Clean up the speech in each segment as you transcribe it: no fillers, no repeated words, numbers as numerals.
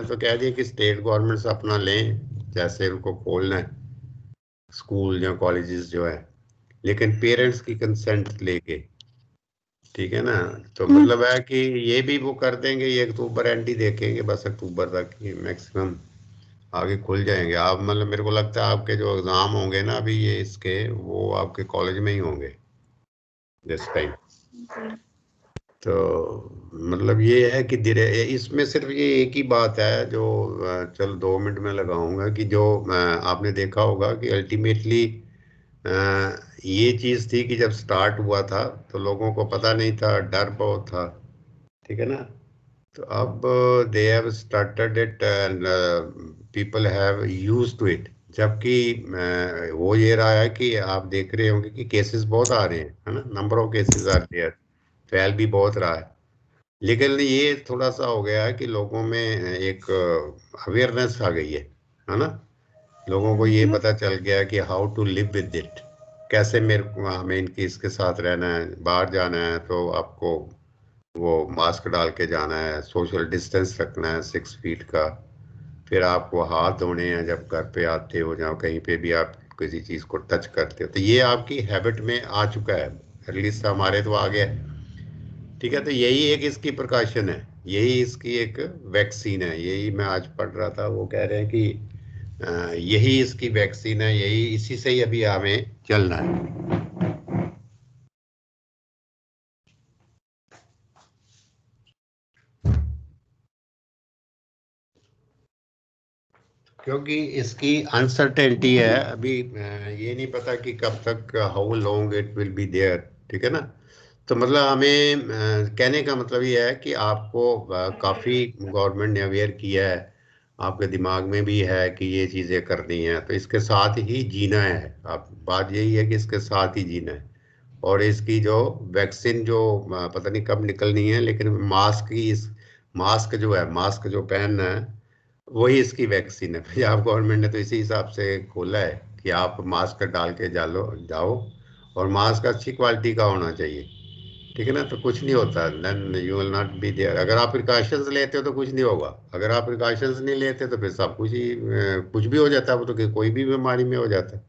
तो कह दिया कि स्टेट गवर्नमेंट्स अपना लें, जैसे उनको खोलना है स्कूल या कॉलेजेस जो है, लेकिन पेरेंट्स की कंसेंट लेके, ठीक है ना। तो मतलब है कि ये भी वो कर देंगे, ये अक्टूबर एंड ही देखेंगे, बस अक्टूबर तक ही मैक्सिमम आगे खुल जाएंगे। आप मतलब मेरे को लगता है आपके जो एग्ज़ाम होंगे ना अभी ये इसके, वो आपके कॉलेज में ही होंगे दिस टाइम। तो मतलब ये है कि धीरे, इसमें सिर्फ ये एक ही बात है जो चल 2 मिनट में लगाऊंगा, कि जो आपने देखा होगा कि अल्टीमेटली ये चीज़ थी कि जब स्टार्ट हुआ था तो लोगों को पता नहीं था, डर बहुत था, ठीक है ना। तो अब they have started it and people have use to it. जबकि वो ये रहा है कि आप देख रहे होंगे कि केसेस बहुत आ रहे हैं, है ना, number of cases are there, फैल भी बहुत रहा है। लेकिन ये थोड़ा सा हो गया है कि लोगों में एक अवेयरनेस आ गई है ना। लोगों को ये पता चल गया कि how to live with it, कैसे मेरे को हमें इनकी इसके साथ रहना है। बाहर जाना है तो आपको वो मास्क डाल के जाना है, सोशल डिस्टेंस रखना है 6 फीट का। फिर आपको हाथ धोने हैं जब घर पे आते हो, जहाँ कहीं पे भी आप किसी चीज़ को टच करते हो, तो ये आपकी हैबिट में आ चुका है, एटलीस्ट हमारे तो आ गया है, ठीक है। तो यही एक इसकी प्रिकॉशन है, यही इसकी एक वैक्सीन है। यही मैं आज पढ़ रहा था, वो कह रहे हैं कि यही इसकी वैक्सीन है, यही इसी से ही अभी हमें चलना है। क्योंकि इसकी अनसर्टेनिटी है अभी, ये नहीं पता कि कब तक, how long it will be there, ठीक है ना। तो मतलब हमें कहने का मतलब ये है कि आपको काफ़ी गवर्नमेंट ने अवेयर किया है, आपके दिमाग में भी है कि ये चीज़ें करनी है, तो इसके साथ ही जीना है। आप बात यही है कि इसके साथ ही जीना है। और इसकी जो वैक्सीन जो पता नहीं कब निकलनी है, लेकिन मास्क की इस मास्क जो है, मास्क जो पहनना है वही इसकी वैक्सीन है। पंजाब गवर्नमेंट ने तो इसी हिसाब से खोला है कि आप मास्क डाल के जाओ, और मास्क अच्छी क्वालिटी का होना चाहिए, ठीक है ना। तो कुछ नहीं होता, then you will not be there. अगर आप प्रिकॉशंस लेते हो तो कुछ नहीं होगा, अगर आप प्रिकॉशंस नहीं लेते तो फिर सब कुछ ही कुछ भी हो जाता है, वो तो कोई भी बीमारी में हो जाता है।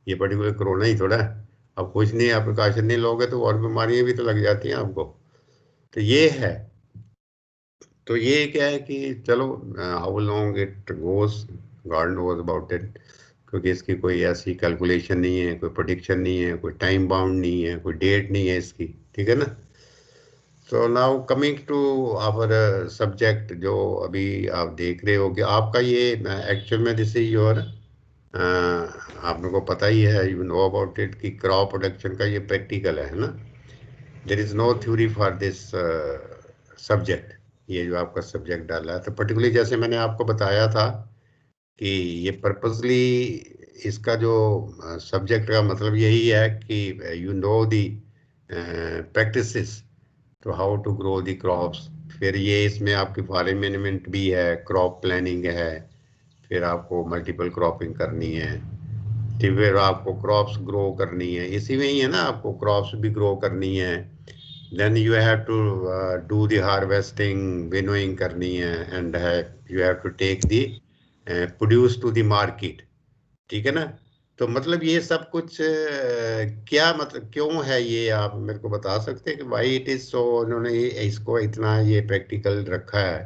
ये पर्टिकुलर कोरोना ही थोड़ा है। अब कुछ नहीं, आप प्रिकॉशन नहीं लोगे तो और बीमारियां भी तो लग जाती हैं आपको। तो ये है, तो ये क्या है कि चलो how long it goes, God knows about it. क्योंकि इसकी कोई ऐसी कैलकुलेशन नहीं है, कोई प्रोडिक्शन नहीं है, कोई टाइम बाउंड नहीं है, कोई डेट नहीं है इसकी, ठीक है ना। So now coming to our subject, जो अभी आप देख रहे हो कि आपका ये एक्चुअल में दिस इज योर, आप लोगों को पता ही है, यू नो अबाउट इट, कि क्रॉप प्रोडक्शन का ये प्रैक्टिकल है ना। There is no theory for this subject. ये जो आपका सब्जेक्ट डाला है, तो पर्टिकुलरली जैसे मैंने आपको बताया था कि ये पर्पसली इसका जो सब्जेक्ट का मतलब यही है कि यू नो दी प्रैक्टिसेस, तो how to grow the crops. फिर ये इसमें आपकी फॉरेन मैनेजमेंट भी है, क्रॉप प्लानिंग है, फिर आपको मल्टीपल क्रॉपिंग करनी है, फिर आपको क्रॉप्स ग्रो करनी है, इसी में ही है ना, आपको क्रॉप्स भी ग्रो करनी है। Then you have to do the harvesting, winnowing करनी है, एंड है you have to take the produce to the market, ठीक है ना। तो मतलब ये सब कुछ क्या मतलब क्यों है, ये आप मेरे को बता सकते हैं कि वाई इट इज सो, उन्होंने इसको इतना ये प्रैक्टिकल रखा है,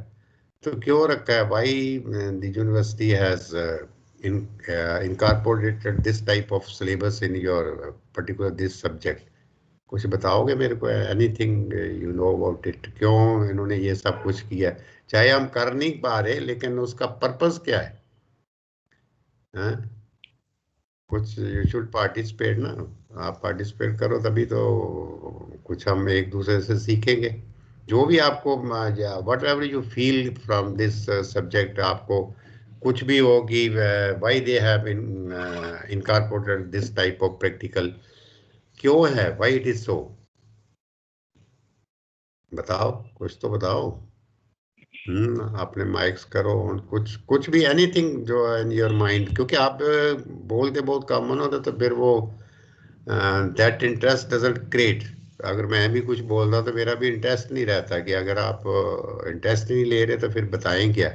तो क्यों रखा है, why the university has in incorporated this type of syllabus in your particular this subject। कुछ बताओगे मेरे को, anything you know about it, क्यों इन्होंने ये सब कुछ किया। चाहे हम कर नहीं पा रहे, लेकिन उसका पर्पस क्या है, हाँ? कुछ यू शुड पार्टिसिपेट ना, आप पार्टिसिपेट करो तभी तो कुछ हम एक दूसरे से सीखेंगे। जो भी आपको, what ever you feel from this subject, आपको कुछ भी हो कि why they have incorporated this type of practical, क्यों है, वाई इट इज सो, बताओ, कुछ तो बताओ। आपने माइक्स करो, कुछ कुछ भी, एनीथिंग जो इन योर माइंड, क्योंकि आप बोलते बहुत कॉमन होते तो फिर वो दैट इंटरेस्ट डजंट क्रिएट। अगर मैं भी कुछ बोल रहा तो मेरा भी इंटरेस्ट नहीं रहता, कि अगर आप इंटरेस्ट नहीं ले रहे तो फिर बताएं क्या,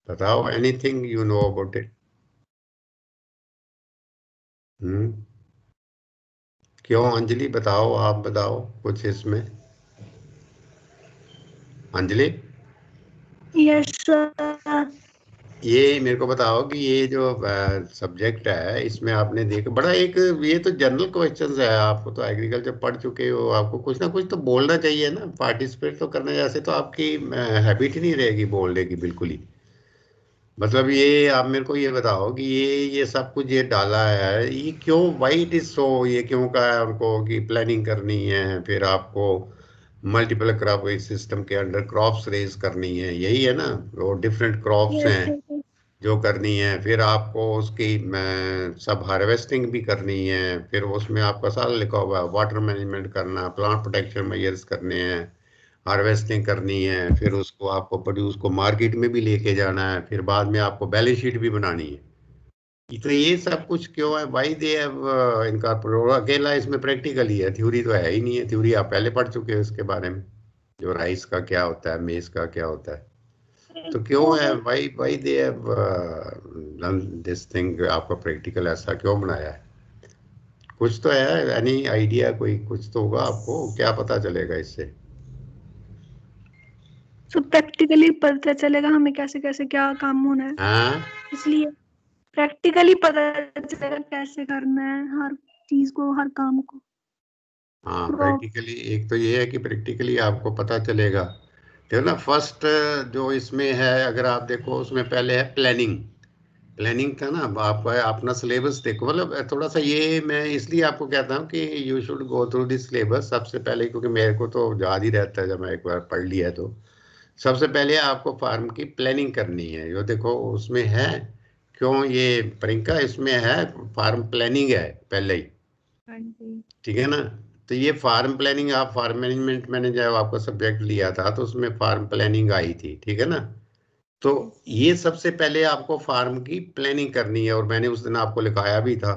बताओ, anything you know about it. Hmm. क्यों अंजलि, बताओ, आप बताओ कुछ इसमें। Anjali, yes sir. ये मेरे को बताओ कि ये जो सब्जेक्ट है, इसमें आपने देख बड़ा एक, ये तो जनरल क्वेश्चंस है, आपको तो एग्रीकल्चर पढ़ चुके हो, आपको कुछ ना कुछ तो बोलना चाहिए ना, पार्टिसिपेट तो करना, जैसे तो आपकी हैबिट ही नहीं रहेगी बोलने की बिल्कुल ही। मतलब ये आप मेरे को ये बताओ कि ये सब कुछ ये डाला है, ये क्यों, वाई इट इज सो, ये क्यों कहा है उनको कि प्लानिंग करनी है, फिर आपको मल्टीपल क्रॉप सिस्टम के अंडर क्रॉप्स रेज करनी है, यही है ना, वो डिफरेंट क्रॉप्स यस हैं सर। जो करनी है, फिर आपको उसकी सब हार्वेस्टिंग भी करनी है, फिर उसमें आपका सारा लिखा हुआ है, वाटर मैनेजमेंट करना, प्लांट प्रोटेक्शन मेजर्स करने हैं, हार्वेस्टिंग करनी है, फिर उसको आपको प्रोड्यूस को मार्केट में भी लेके जाना है, फिर बाद में आपको बैलेंस शीट भी बनानी है। तो ये सब कुछ क्यों है भाई, दे इनका अकेला इसमें प्रैक्टिकल ही है, थ्योरी तो है ही नहीं है, थ्योरी आप पहले पढ़ चुके हो इसके बारे में, जो राइस का क्या होता है, मेज का क्या होता है। तो क्यों वो है, why they have done this thing, आपका प्रैक्टिकल ऐसा क्यों बनाया है? कुछ तो है, एनी आइडिया, कोई कुछ तो होगा, आपको क्या पता चलेगा इससे? सब प्रैक्टिकली पता चलेगा हमें कैसे कैसे क्या काम होना है, हाँ। इसलिए प्रैक्टिकली पता चलेगा कैसे करना है हर चीज को, हर काम को। हाँ, क्रॉप। प्रैक्टिकली एक तो ये है कि प्रैक्टिकली आपको पता चलेगा। देखो ना, फर्स्ट जो इसमें है, अगर आप देखो उसमें पहले है प्लानिंग। प्लानिंग था ना, आपका अपना सिलेबस देखो, मतलब थोड़ा सा ये मैं इसलिए आपको कहता हूँ कि you should go through this syllabus सबसे पहले, क्योंकि मेरे को तो याद ही रहता है जब मैं एक बार पढ़ लिया है तो। सबसे पहले आपको फार्म की प्लानिंग करनी है, यो देखो उसमें है, क्यों ये प्रियंका, इसमें है फार्म प्लानिंग है पहले ही, हाँ जी। ठीक है ना। तो ये फार्म प्लानिंग, आप फार्म मैनेजमेंट, मैंने जब आपका सब्जेक्ट लिया था तो उसमें फार्म प्लानिंग आई थी, ठीक है ना। तो ये सबसे पहले आपको फार्म की प्लानिंग करनी है, और मैंने उस दिन आपको लिखाया भी था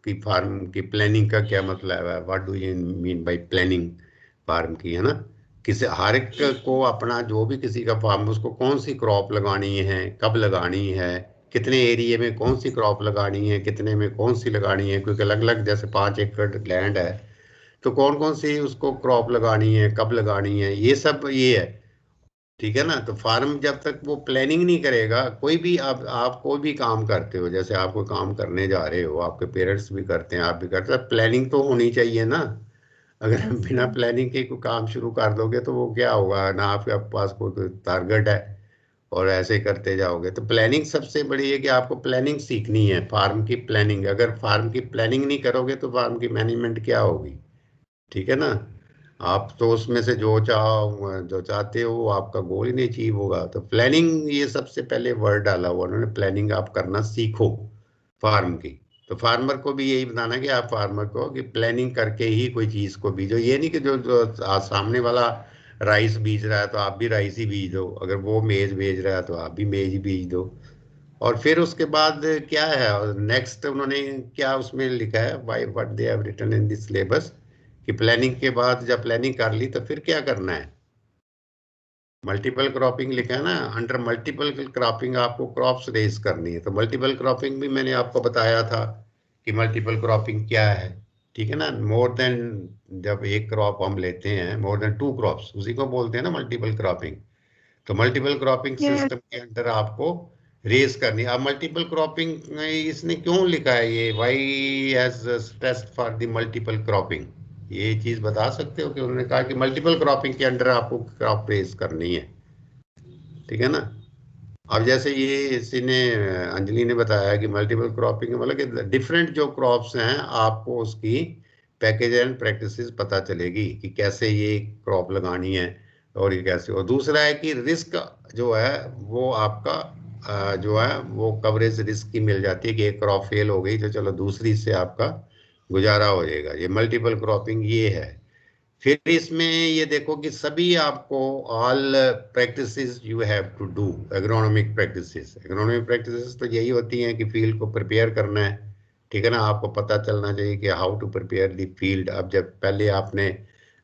कि फार्म की प्लानिंग का क्या मतलब है, what do you mean by planning farm की, है ना। किसी हर एक को अपना, जो भी किसी का फार्म, उसको कौन सी क्रॉप लगानी है, कब लगानी है, कितने एरिया में कौन सी क्रॉप लगानी है, कितने में कौन सी लगानी है, क्योंकि अलग अलग, जैसे 5 एकड़ लैंड है तो कौन कौन सी उसको क्रॉप लगानी है, कब लगानी है, ये सब ये है, ठीक है ना। तो फार्म जब तक वो प्लानिंग नहीं करेगा, कोई भी आप कोई भी काम करते हो, जैसे आप कोई काम करने जा रहे हो, आपके पेरेंट्स भी करते हैं, आप भी करते हैं, प्लानिंग तो होनी चाहिए ना। अगर यस बिना सर। प्लानिंग के कोई काम शुरू कर दोगे तो वो क्या होगा ना, आपके पास कोई टारगेट है और ऐसे करते जाओगे, तो प्लानिंग सबसे बड़ी है कि आपको प्लानिंग सीखनी है, फार्म की प्लानिंग। अगर फार्म की प्लानिंग नहीं करोगे तो फार्म की मैनेजमेंट क्या होगी, ठीक है ना। आप तो उसमें से जो चाहते हो वो आपका गोल ही नहीं अचीव होगा। तो प्लानिंग, ये सबसे पहले वर्ड डाला हुआ उन्होंने, प्लानिंग आप करना सीखो फार्म की। तो फार्मर को भी यही बताना कि आप फार्मर को कि प्लानिंग करके ही कोई चीज़ को बीजो, ये नहीं कि जो जो सामने वाला राइस बीज रहा है तो आप भी राइस ही बीज दो, अगर वो मेज बेच रहा है तो आप भी मेज ही बीज दो। और फिर उसके बाद क्या है नेक्स्ट, उन्होंने क्या उसमें लिखा है, why what they have written in this syllabus, कि प्लानिंग के बाद जब प्लानिंग कर ली तो फिर क्या करना है, मल्टीपल क्रॉपिंग लिखा है ना। अंडर मल्टीपल क्रॉपिंग आपको क्रॉप्स रेज करनी है, तो मल्टीपल क्रॉपिंग भी मैंने आपको बताया था कि मल्टीपल क्रॉपिंग क्या है, ठीक है ना। मोर देन, जब एक क्रॉप हम लेते हैं, मोर देन 2 क्रॉप्स, उसी को बोलते हैं ना मल्टीपल क्रॉपिंग। तो मल्टीपल क्रॉपिंग यस। सिस्टम के अंदर आपको रेस करनी है। अब मल्टीपल क्रॉपिंग इसने क्यों लिखा है, ये why as test for the multiple cropping, ये चीज बता सकते हो कि उन्होंने कहा कि मल्टीपल क्रॉपिंग के अंडर आपको क्रॉप रेस करनी है, ठीक है ना। अब जैसे ये इसी ने अंजलि ने बताया कि मल्टीपल क्रॉपिंग मतलब कि डिफरेंट जो क्रॉप्स हैं, आपको उसकी पैकेज एंड प्रैक्टिसेस पता चलेगी कि कैसे ये क्रॉप लगानी है, और ये कैसे। और दूसरा है कि रिस्क जो है वो आपका जो है वो कवरेज रिस्क की मिल जाती है, कि एक क्रॉप फेल हो गई तो चलो दूसरी से आपका गुजारा हो जाएगा, ये मल्टीपल क्रॉपिंग ये है। फिर इसमें ये देखो कि सभी आपको all practices you have to do, agronomic practices, agronomic practices तो यही होती हैं कि फील्ड को प्रिपेयर करना है, ठीक है ना। आपको पता चलना चाहिए कि how to prepare the field. अब जब पहले आपने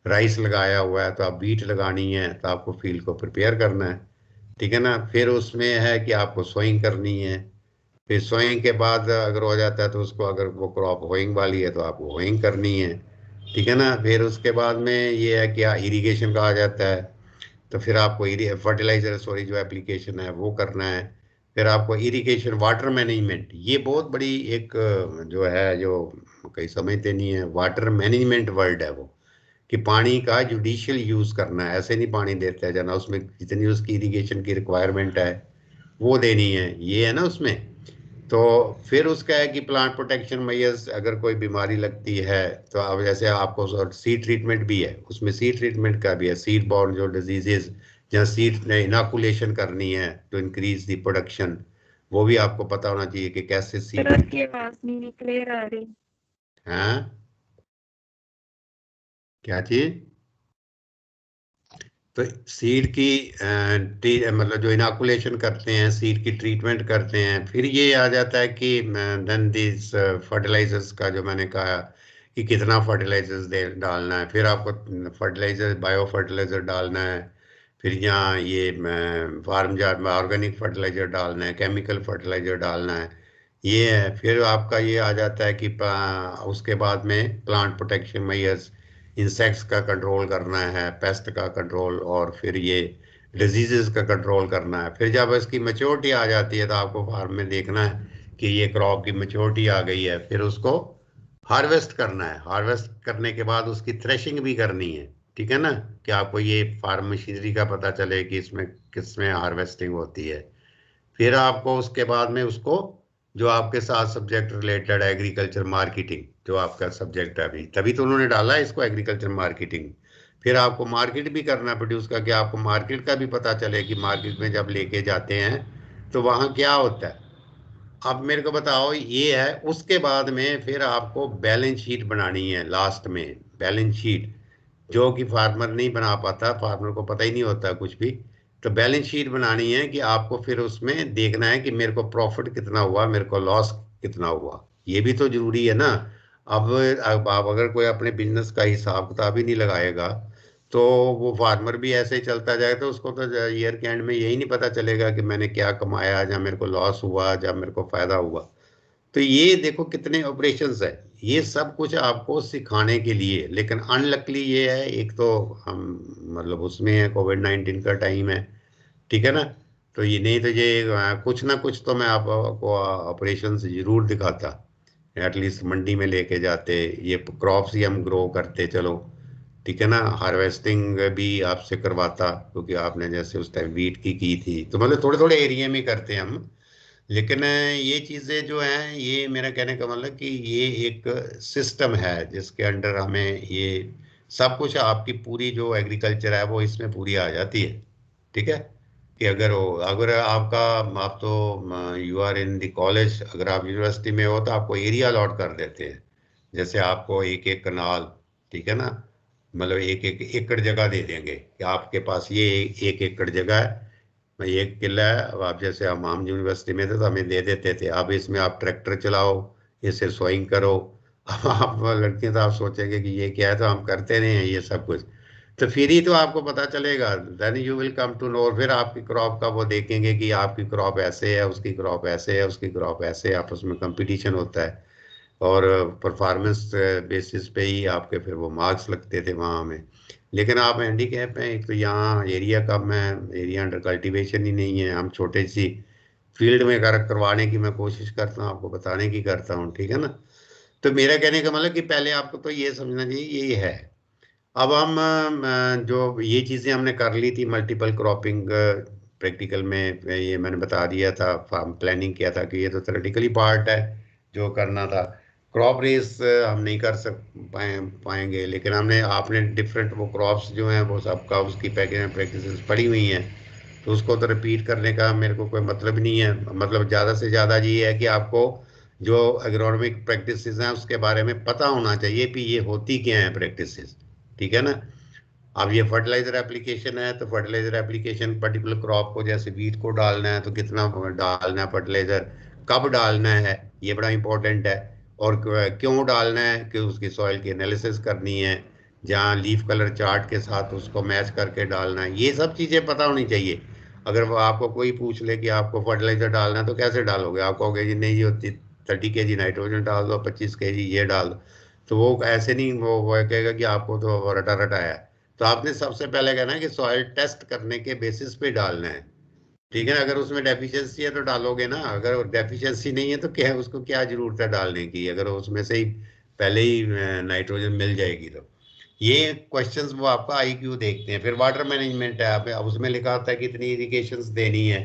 राइस लगाया हुआ है तो आप बीट लगानी है, तो आपको फील्ड को प्रिपेयर करना है, ठीक है ना। फिर उसमें है कि आपको सोइंग करनी है। फिर सोइंग के बाद अगर हो जाता है तो उसको, अगर वो क्रॉप होइंग वाली है तो आपको होइंग करनी है। ठीक है ना। फिर उसके बाद में ये है कि इरिगेशन का आ जाता है, तो फिर आपको फर्टिलाइजर सॉरी जो एप्लीकेशन है वो करना है। फिर आपको इरिगेशन वाटर मैनेजमेंट, ये बहुत बड़ी एक जो है, जो कई समझते नहीं है, वाटर मैनेजमेंट वर्ड है वो, कि पानी का जुडिशियल यूज करना है। ऐसे नहीं पानी देते हैं जना, उसमें जितनी उसकी इरिगेशन की रिक्वायरमेंट है वो देनी है, ये है ना उसमें। तो फिर उसका है कि प्लांट प्रोटेक्शन मेजर्स, अगर कोई बीमारी लगती है तो अब जैसे आपको सीड ट्रीटमेंट भी है, उसमें सीड ट्रीटमेंट का भी है, सीड बॉर्न जो डिजीजेस, जहाँ सीड ने इनाकुलेशन करनी है टू इंक्रीज द प्रोडक्शन, वो भी आपको पता होना चाहिए कि कैसे सर सीड। आपकी आवाज नहीं क्लियर आ रही। हैं? क्या चीज? तो सीड की मतलब जो इनाकुलेशन करते हैं, सीड की ट्रीटमेंट करते हैं। फिर ये आ जाता है कि देन दिस फर्टिलाइजर्स का जो मैंने कहा कि कितना फर्टिलाइजर्स दे डालना है, फिर आपको फर्टिलाइजर, बायो फर्टिलाइजर डालना है। फिर यहाँ ये फार्म जार में ऑर्गेनिक फर्टिलाइजर डालना है, केमिकल फर्टिलाइजर डालना है, ये है। फिर आपका ये आ जाता है कि उसके बाद में प्लांट प्रोटेक्शन मेजर्स, इंसेक्ट्स का कंट्रोल करना है, पेस्ट का कंट्रोल, और फिर ये डिजीजेस का कंट्रोल करना है। फिर जब इसकी मेच्योरिटी आ जाती है तो आपको फार्म में देखना है कि ये क्रॉप की मेच्योरिटी आ गई है, फिर उसको हार्वेस्ट करना है। हार्वेस्ट करने के बाद उसकी थ्रेशिंग भी करनी है। ठीक है ना, कि आपको ये फार्म मशीनरी का पता चले कि इसमें किसमें हार्वेस्टिंग होती है। फिर आपको उसके बाद में उसको, जो आपके साथ सब्जेक्ट रिलेटेड है एग्रीकल्चर मार्केटिंग, जो आपका सब्जेक्ट है अभी, तभी तो उन्होंने डाला है इसको एग्रीकल्चर मार्केटिंग। फिर आपको मार्केट भी करना प्रोड्यूस का, कि आपको मार्केट का भी पता चले कि मार्केट में जब लेके जाते हैं तो वहाँ क्या होता है। अब मेरे को बताओ, ये है। उसके बाद में फिर आपको बैलेंस शीट बनानी है लास्ट में। बैलेंस शीट जो कि फार्मर नहीं बना पाता, फार्मर को पता ही नहीं होता कुछ भी। तो बैलेंस शीट बनानी है कि आपको फिर उसमें देखना है कि मेरे को प्रॉफिट कितना हुआ, मेरे को लॉस कितना हुआ, ये भी तो जरूरी है ना। अब आप अगर कोई अपने बिजनेस का हिसाब किताब ही नहीं लगाएगा तो वो फार्मर भी ऐसे ही चलता जाए, तो उसको तो ईयर के एंड में यही नहीं पता चलेगा कि मैंने क्या कमाया, या मेरे को लॉस हुआ, या मेरे को फायदा हुआ। तो ये देखो कितने ऑपरेशंस है, ये सब कुछ आपको सिखाने के लिए। लेकिन अनलकली ये है, एक तो हम मतलब उसमें है, कोविड-19 का टाइम है। ठीक है ना। तो ये नहीं तो ये कुछ ना कुछ तो मैं आपको ऑपरेशन जरूर दिखाता, एटलीस्ट मंडी में लेके जाते, ये क्रॉप्स ही हम ग्रो करते चलो। ठीक है ना। हार्वेस्टिंग भी आपसे करवाता, क्योंकि आपने जैसे उस टाइम वीट की थी, तो मतलब थोड़े थोड़े एरिया में करते हैं हम। लेकिन ये चीज़ें जो हैं, ये मेरा कहने का मतलब कि ये एक सिस्टम है जिसके अंडर हमें ये सब कुछ, आपकी पूरी जो एग्रीकल्चर है वो इसमें पूरी आ जाती है। ठीक है। कि अगर आपका, आप तो you are in the college, अगर आप यूनिवर्सिटी में हो तो आपको एरिया अलॉट कर देते हैं। जैसे आपको एक एक कनाल, ठीक है ना, मतलब एक एक एकड़ जगह दे देंगे कि आपके पास ये एक एकड़ जगह है, मैं एक किला है। अब आप जैसे हम यूनिवर्सिटी में थे तो हमें दे देते थे, अब इसमें आप ट्रैक्टर चलाओ, इससे सोइंग करो। अब आप लड़के तो आप सोचेंगे कि ये क्या है, तो हम करते रहे हैं ये सब कुछ। तो फिर ही तो आपको पता चलेगा, then you will come to know. फिर आपकी क्रॉप का वो देखेंगे कि आपकी क्रॉप ऐसे है, उसकी क्रॉप ऐसे है, उसकी क्रॉप ऐसे है, आपस में कंपटीशन होता है। और परफॉर्मेंस बेसिस पे ही आपके फिर वो मार्क्स लगते थे वहाँ हमें। लेकिन आप हैंडीकैप हैं, एक तो यहाँ एरिया कम है, एरिया अंडर कल्टीवेशन ही नहीं है, हम छोटे सी फील्ड में करवाने की मैं कोशिश करता हूँ, आपको बताने की करता हूँ। ठीक है ना। तो मेरा कहने का मतलब कि पहले आपको तो ये समझना चाहिए यही है। अब हम जो ये चीज़ें हमने कर ली थी, मल्टीपल क्रॉपिंग प्रैक्टिकल में ये मैंने बता दिया था, फार्म प्लानिंग किया था कि ये तो थेरेटिकली पार्ट है जो करना था। क्रॉप रेस हम नहीं कर पाएंगे, लेकिन हमने आपने डिफरेंट वो क्रॉप्स जो हैं वो सबका उसकी प्रैक्टिसेस पड़ी हुई हैं, तो उसको तो रिपीट करने का मेरे को कोई मतलब नहीं है। मतलब ज़्यादा से ज़्यादा ये है कि आपको जो एग्रोनॉमिक प्रैक्टिसेस हैं उसके बारे में पता होना चाहिए कि ये होती क्या है प्रैक्टिसेस। ठीक है ना। अब ये फर्टिलाइजर एप्लीकेशन है, तो फर्टिलाइजर एप्लीकेशन पर्टिकुलर क्रॉप को, जैसे वीट को डालना है तो कितना डालना है फर्टिलाइजर, कब डालना है, ये बड़ा इंपॉर्टेंट है। और क्यों डालना है, कि उसकी सॉइल की एनालिसिस करनी है, जहाँ लीफ कलर चार्ट के साथ उसको मैच करके डालना है, ये सब चीज़ें पता होनी चाहिए। अगर वो आपको कोई पूछ ले कि आपको फर्टिलाइजर डालना है तो कैसे डालोगे, आप कहोगे जी नहीं जी 30 kg नाइट्रोजन डाल दो, 25 kg ये डाल दो। तो वो ऐसे नहीं, वो कहेगा कि आपको तो रटा रटा है। तो आपने सबसे पहले कहना है कि सॉइल टेस्ट करने के बेसिस पे डालना है, ठीक है ना। अगर उसमें डेफिशिएंसी है तो डालोगे ना, अगर डेफिशिएंसी नहीं है तो क्या है, उसको क्या जरूरत है डालने की, अगर उसमें से ही पहले ही नाइट्रोजन मिल जाएगी तो। ये क्वेश्चंस वो आपका आईक्यू देखते हैं। फिर वाटर मैनेजमेंट है, आप अब उसमें लिखा होता है कितनी इरिगेशंस देनी है,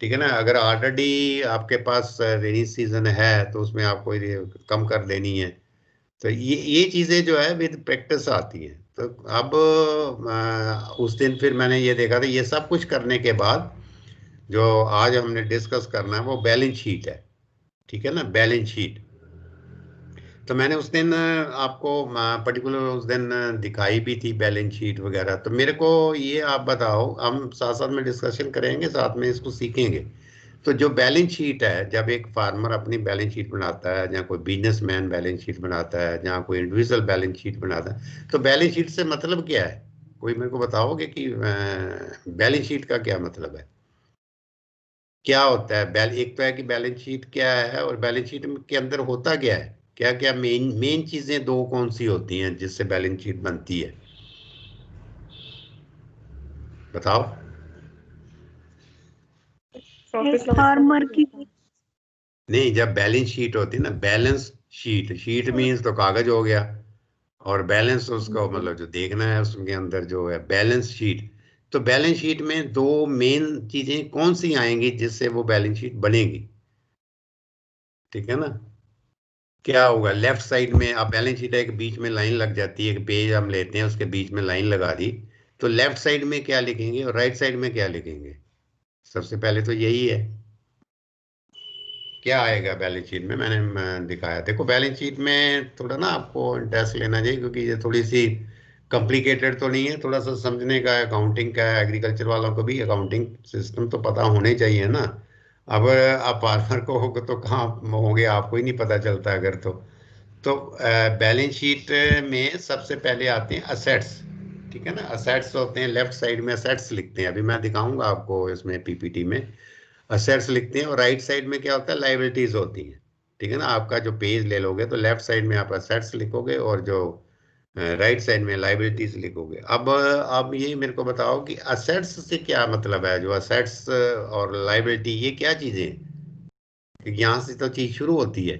ठीक है ना। अगर ऑलरेडी आपके पास रेनी सीजन है तो उसमें आपको कम कर देनी है। तो ये चीजें जो है विद प्रैक्टिस आती हैं। तो अब उस दिन फिर मैंने ये देखा था, ये सब कुछ करने के बाद जो आज हमने डिस्कस करना है वो बैलेंस शीट है, ठीक है ना, बैलेंस शीट। तो मैंने उस दिन आपको पर्टिकुलर उस दिन दिखाई भी थी बैलेंस शीट वगैरह। तो मेरे को ये आप बताओ, हम साथ साथ में डिस्कशन करेंगे, साथ में इसको सीखेंगे। तो जो बैलेंस शीट है, जब एक फार्मर अपनी बैलेंस शीट बनाता है, या कोई बिजनेसमैन बैलेंस शीट बनाता है, या कोई इंडिविजुअल बैलेंस शीट बनाता है, तो बैलेंस शीट से मतलब क्या है? कोई मेरे को बताओगे कि बैलेंस शीट का क्या मतलब है, क्या होता है? एक तो है कि बैलेंस शीट क्या है, और बैलेंस शीट के अंदर होता क्या है, क्या क्या मेन मेन चीजें दो कौन सी होती हैं जिससे बैलेंस शीट बनती है, बताओ। एक फार्मर की नहीं, जब बैलेंस शीट होती है ना, बैलेंस शीट, शीट मीन्स तो कागज हो गया, और बैलेंस उसको मतलब जो देखना है उसके अंदर जो है बैलेंस शीट। तो बैलेंस शीट में दो मेन चीजें कौन सी आएंगी जिससे वो बैलेंस शीट बनेगी, ठीक है ना। क्या होगा लेफ्ट साइड में, आप बैलेंस शीट है, एक बीच में लाइन लग जाती है, एक पेज हम लेते हैं उसके बीच में लाइन लगा दी, तो लेफ्ट साइड में क्या लिखेंगे और राइट साइड में क्या लिखेंगे? सबसे पहले तो यही है, क्या आएगा बैलेंस शीट में। मैंने दिखाया, देखो बैलेंस शीट में थोड़ा ना आपको इंटरेस्ट लेना चाहिए, क्योंकि ये थोड़ी सी कॉम्प्लिकेटेड तो नहीं है, थोड़ा सा समझने का है, अकाउंटिंग का है। एग्रीकल्चर वालों को भी अकाउंटिंग सिस्टम तो पता होने चाहिए ना। अब आप फार्मर को होगा तो कहाँ होंगे, आपको ही नहीं पता चलता अगर तो बैलेंस शीट में सबसे पहले आते हैं असेट्स, ठीक है ना। असेट्स होते हैं लेफ्ट साइड में, असेट्स लिखते हैं, अभी मैं दिखाऊंगा आपको इसमें पीपीटी में। असेट्स लिखते हैं, और राइट साइड में क्या होता है, लाइबिलिटीज होती हैं, ठीक है ना। आपका जो पेज ले लोगे तो लेफ्ट साइड में आप असेट्स लिखोगे, और जो राइट साइड में लाइबिलिटीज लिखोगे। अब ये मेरे को बताओ कि असेट्स से क्या मतलब है, जो असेट्स और लाइबिलिटी ये क्या चीजें हैं? क्योंकि यहाँ से तो चीज शुरू होती है।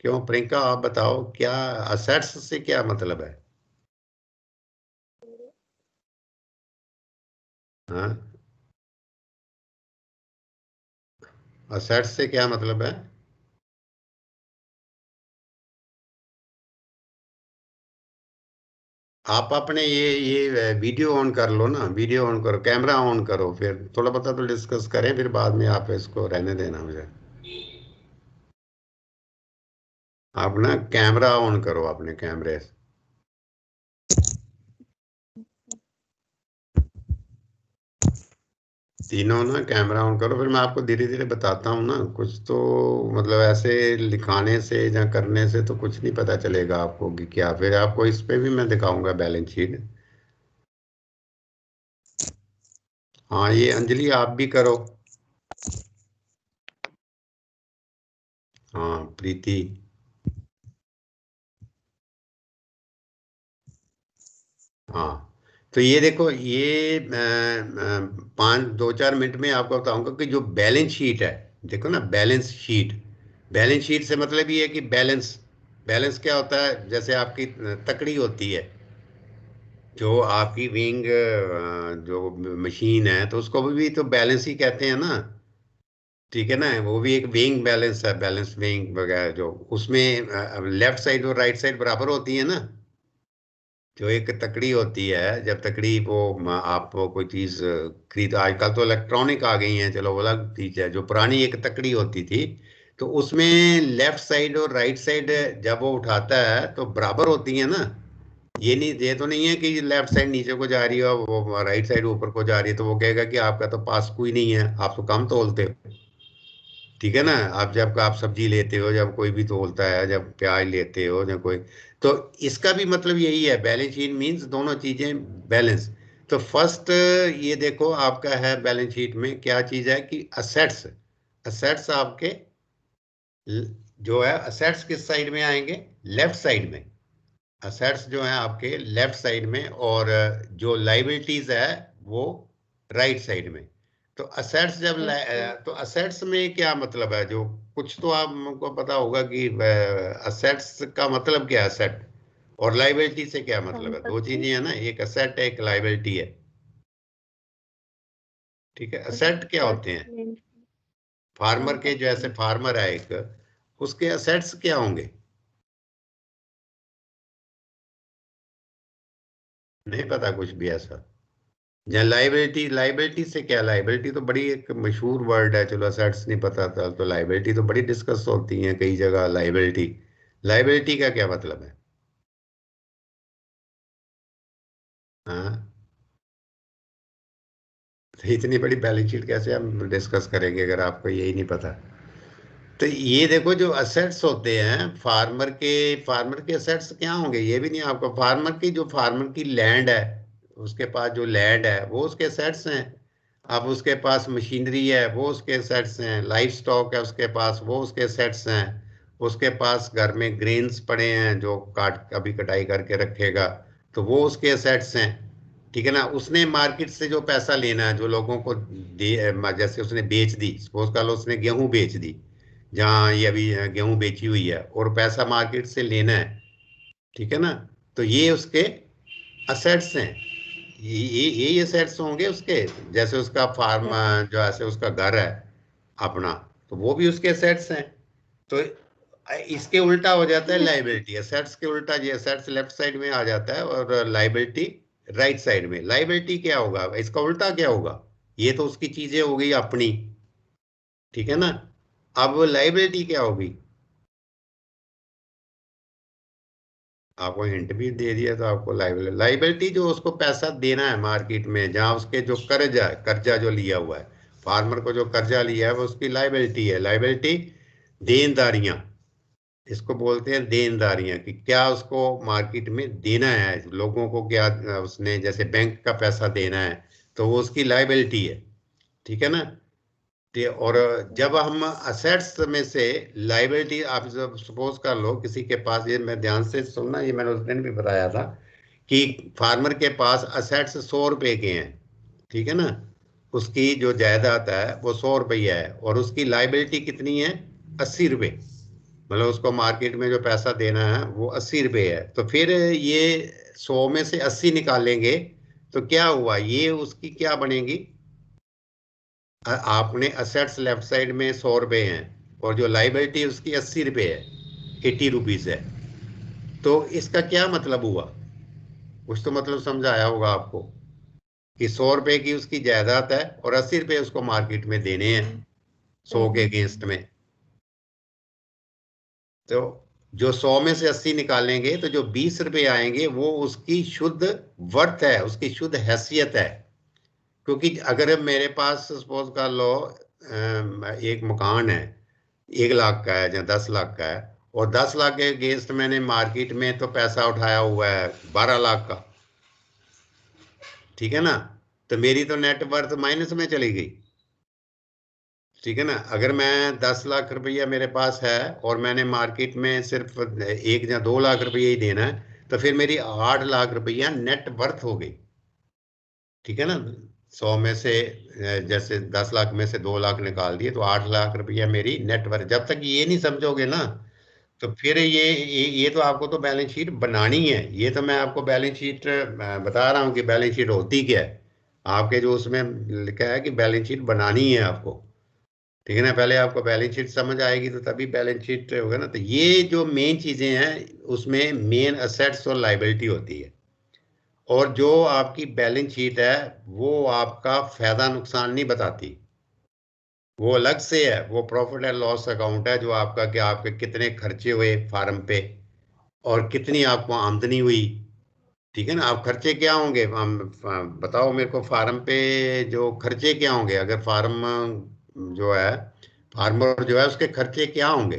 क्यों प्रियंका, आप बताओ क्या असेट्स से क्या मतलब है? हाँ, असेट्स से क्या मतलब है? आप अपने ये वीडियो ऑन कर लो ना, वीडियो ऑन करो, कैमरा ऑन करो, फिर थोड़ा बहुत तो डिस्कस करें, फिर बाद में आप इसको रहने देना मुझे। आप ना कैमरा ऑन करो अपने कैमरे से। तीनों ना कैमरा ऑन करो, फिर मैं आपको धीरे धीरे बताता हूँ ना कुछ तो। मतलब ऐसे लिखाने से या करने से तो कुछ नहीं पता चलेगा आपको कि क्या, फिर आपको इस पे भी मैं दिखाऊंगा बैलेंस शीट। हाँ, ये अंजलि आप भी करो। हाँ प्रीति। हाँ, तो ये देखो, ये 2-4 मिनट में आपको बताऊंगा कि जो बैलेंस शीट है, देखो ना बैलेंस शीट। बैलेंस शीट से मतलब ये है कि बैलेंस, बैलेंस क्या होता है, जैसे आपकी तकड़ी होती है, जो आपकी विंग जो मशीन है, तो उसको भी तो बैलेंस ही कहते हैं ना, ठीक है ना। वो भी एक विंग बैलेंस है, बैलेंस विंग वगैरह, जो उसमें लेफ्ट साइड और राइट साइड बराबर होती है ना। जो एक तकड़ी होती है, जब तकड़ी वो आप वो कोई चीज खरीद, आजकल तो इलेक्ट्रॉनिक आ गई हैं, चलो वो अलग चीज है, जो पुरानी एक तकड़ी होती थी, तो उसमें लेफ्ट साइड और राइट साइड जब वो उठाता है तो बराबर होती है ना। ये नहीं, ये तो नहीं है कि लेफ्ट साइड नीचे को जा रही है और वो राइट साइड ऊपर को जा रही है, तो वो कहेगा कि आपका तो पास कोई नहीं है, आप तो कम तोलते हो, ठीक है ना। आप जब आप सब्जी लेते हो, जब कोई भी तोलता है, जब प्याज लेते हो, जब कोई, तो इसका भी मतलब यही है, बैलेंस शीट मीन्स दोनों चीजें बैलेंस। तो फर्स्ट ये देखो आपका है बैलेंस शीट में क्या चीज है कि असेट्स। असेट्स आपके जो है असेट्स किस साइड में आएंगे? लेफ्ट साइड में। असेट्स जो है आपके लेफ्ट साइड में, और जो लाइबिलिटीज है वो राइट साइड में। तो असेट्स जब तो असेट्स में क्या मतलब है? जो कुछ तो आपको पता होगा कि असेट्स का मतलब क्या है, असेट, और लाइबिलिटी से क्या मतलब है? दो चीजें हैं ना, एक असेट है एक लाइबिलिटी है। ठीक है, असेट क्या होते हैं? फार्मर के, जैसे फार्मर है एक, उसके असेट्स क्या होंगे? नहीं पता कुछ भी ऐसा? या लाइबिलिटी, लाइबिलिटी से क्या? लाइबिलिटी तो बड़ी एक मशहूर वर्ड है, चलो असेट्स नहीं पता था, तो लाइबिलिटी तो बड़ी डिस्कस होती है कई जगह। लाइबिलिटी, लाइबिलिटी का क्या मतलब है? हाँ, तो इतनी बड़ी बैलेंस शीट कैसे हम डिस्कस करेंगे अगर आपको यही नहीं पता? तो ये देखो जो असेट्स होते हैं फार्मर के, फार्मर के असेट्स क्या होंगे ये भी नहीं आपको। फार्मर की, जो फार्मर की लैंड है, उसके पास जो लैंड है वो उसके असेट्स हैं। अब उसके पास मशीनरी है वो उसके असेट्स हैं। लाइफ स्टॉक है उसके पास, वो उसके असेट्स हैं। उसके पास घर में ग्रेन्स पड़े हैं जो काट अभी कटाई करके रखेगा, तो वो उसके असेट्स हैं। ठीक है ना? उसने मार्केट से जो पैसा लेना है, जो लोगों को दे, जैसे उसने बेच दी, सपोज कर लो उसने गेहूं बेच दी, जहाँ ये अभी गेहूं बेची हुई है, और पैसा मार्केट से लेना है। ठीक है ना? तो ये उसके असेट्स हैं। ये असेट्स होंगे उसके। जैसे उसका फार्म, जो ऐसे उसका घर है अपना, तो वो भी उसके असेट्स हैं। तो इसके उल्टा हो जाता है लाइबिलिटी। असेट्स के उल्टा, ये असेट्स लेफ्ट साइड में आ जाता है और लाइबिलिटी राइट साइड में। लाइबिलिटी क्या होगा? इसका उल्टा क्या होगा? ये तो उसकी चीजें हो गई अपनी। ठीक है ना? अब लाइबिलिटी क्या होगी? आपको हिंट भी दे दिया, तो आपको लाइबिलिटी, लाइबिलिटी जो उसको पैसा देना है मार्केट में, जहां उसके जो कर्जा है, कर्जा जो लिया हुआ है, फार्मर को जो कर्जा लिया है वो उसकी लाइबिलिटी है। लाइबिलिटी, देनदारियां, इसको बोलते हैं देनदारियां, कि क्या उसको मार्केट में देना है लोगों को, क्या उसने जैसे बैंक का पैसा देना है, तो वो उसकी लाइबिलिटी है। ठीक है ना? और जब हम असेट्स में से लाइबिलिटी, आप जब सपोज कर लो किसी के पास, ये मैं ध्यान से सुनना, ये मैंने उस दिन भी बताया था कि फार्मर के पास असेट्स 100 रुपए के हैं। ठीक है ना? उसकी जो जायदाद है वो 100 रुपया है, और उसकी लाइबिलिटी कितनी है? 80 रुपये। मतलब उसको मार्केट में जो पैसा देना है वो 80 रुपये है। तो फिर ये 100 में से 80 निकालेंगे, तो क्या हुआ? ये उसकी क्या बनेगी? आपने असेट्स लेफ्ट साइड में 100 रुपये हैं, और जो लाइबिलिटी उसकी 80 रुपये है, 80 रुपीज है। तो इसका क्या मतलब हुआ? कुछ तो मतलब समझ आया होगा आपको, कि 100 रुपये की उसकी जायदाद है और 80 रुपये उसको मार्केट में देने हैं 100 के अगेंस्ट में। तो जो 100 में से 80 निकालेंगे, तो जो 20 रुपये आएंगे वो उसकी शुद्ध वर्थ है, उसकी शुद्ध हैसियत है। क्योंकि अगर मेरे पास सपोज कर लो एक मकान है, 1 लाख का है या 10 लाख का है, और 10 लाख के अगेंस्ट मैंने मार्केट में तो पैसा उठाया हुआ है 12 लाख का। ठीक है ना? तो मेरी तो नेट वर्थ माइनस में चली गई। ठीक है ना? अगर मैं 10 लाख रुपया मेरे पास है और मैंने मार्केट में सिर्फ 1 या 2 लाख रुपये ही देना है, तो फिर मेरी 8 लाख रुपया नेट वर्थ हो गई। ठीक है ना? 100 में से जैसे 10 लाख में से 2 लाख निकाल दिए, तो 8 लाख रुपया मेरी नेट वर्थ। जब तक ये नहीं समझोगे ना, तो फिर ये तो आपको तो बैलेंस शीट बनानी है। ये तो मैं आपको बैलेंस शीट बता रहा हूँ कि बैलेंस शीट होती क्या है। आपके जो उसमें लिखा है कि बैलेंस शीट बनानी है आपको। ठीक है ना? पहले आपको बैलेंस शीट समझ आएगी तो तभी बैलेंस शीट होगा ना। तो ये जो मेन चीजें हैं उसमें मेन असेट्स और लाइबिलिटी होती है। और जो आपकी बैलेंस शीट है वो आपका फायदा नुकसान नहीं बताती, वो अलग से है। वो प्रॉफिट एंड लॉस अकाउंट है, जो आपका, कि आपके कितने खर्चे हुए फार्म पे और कितनी आपको आमदनी हुई। ठीक है ना? आप खर्चे क्या होंगे, हम बताओ मेरे को, फार्म पे जो खर्चे क्या होंगे? अगर फार्म जो है, फार्मर जो है उसके खर्चे क्या होंगे?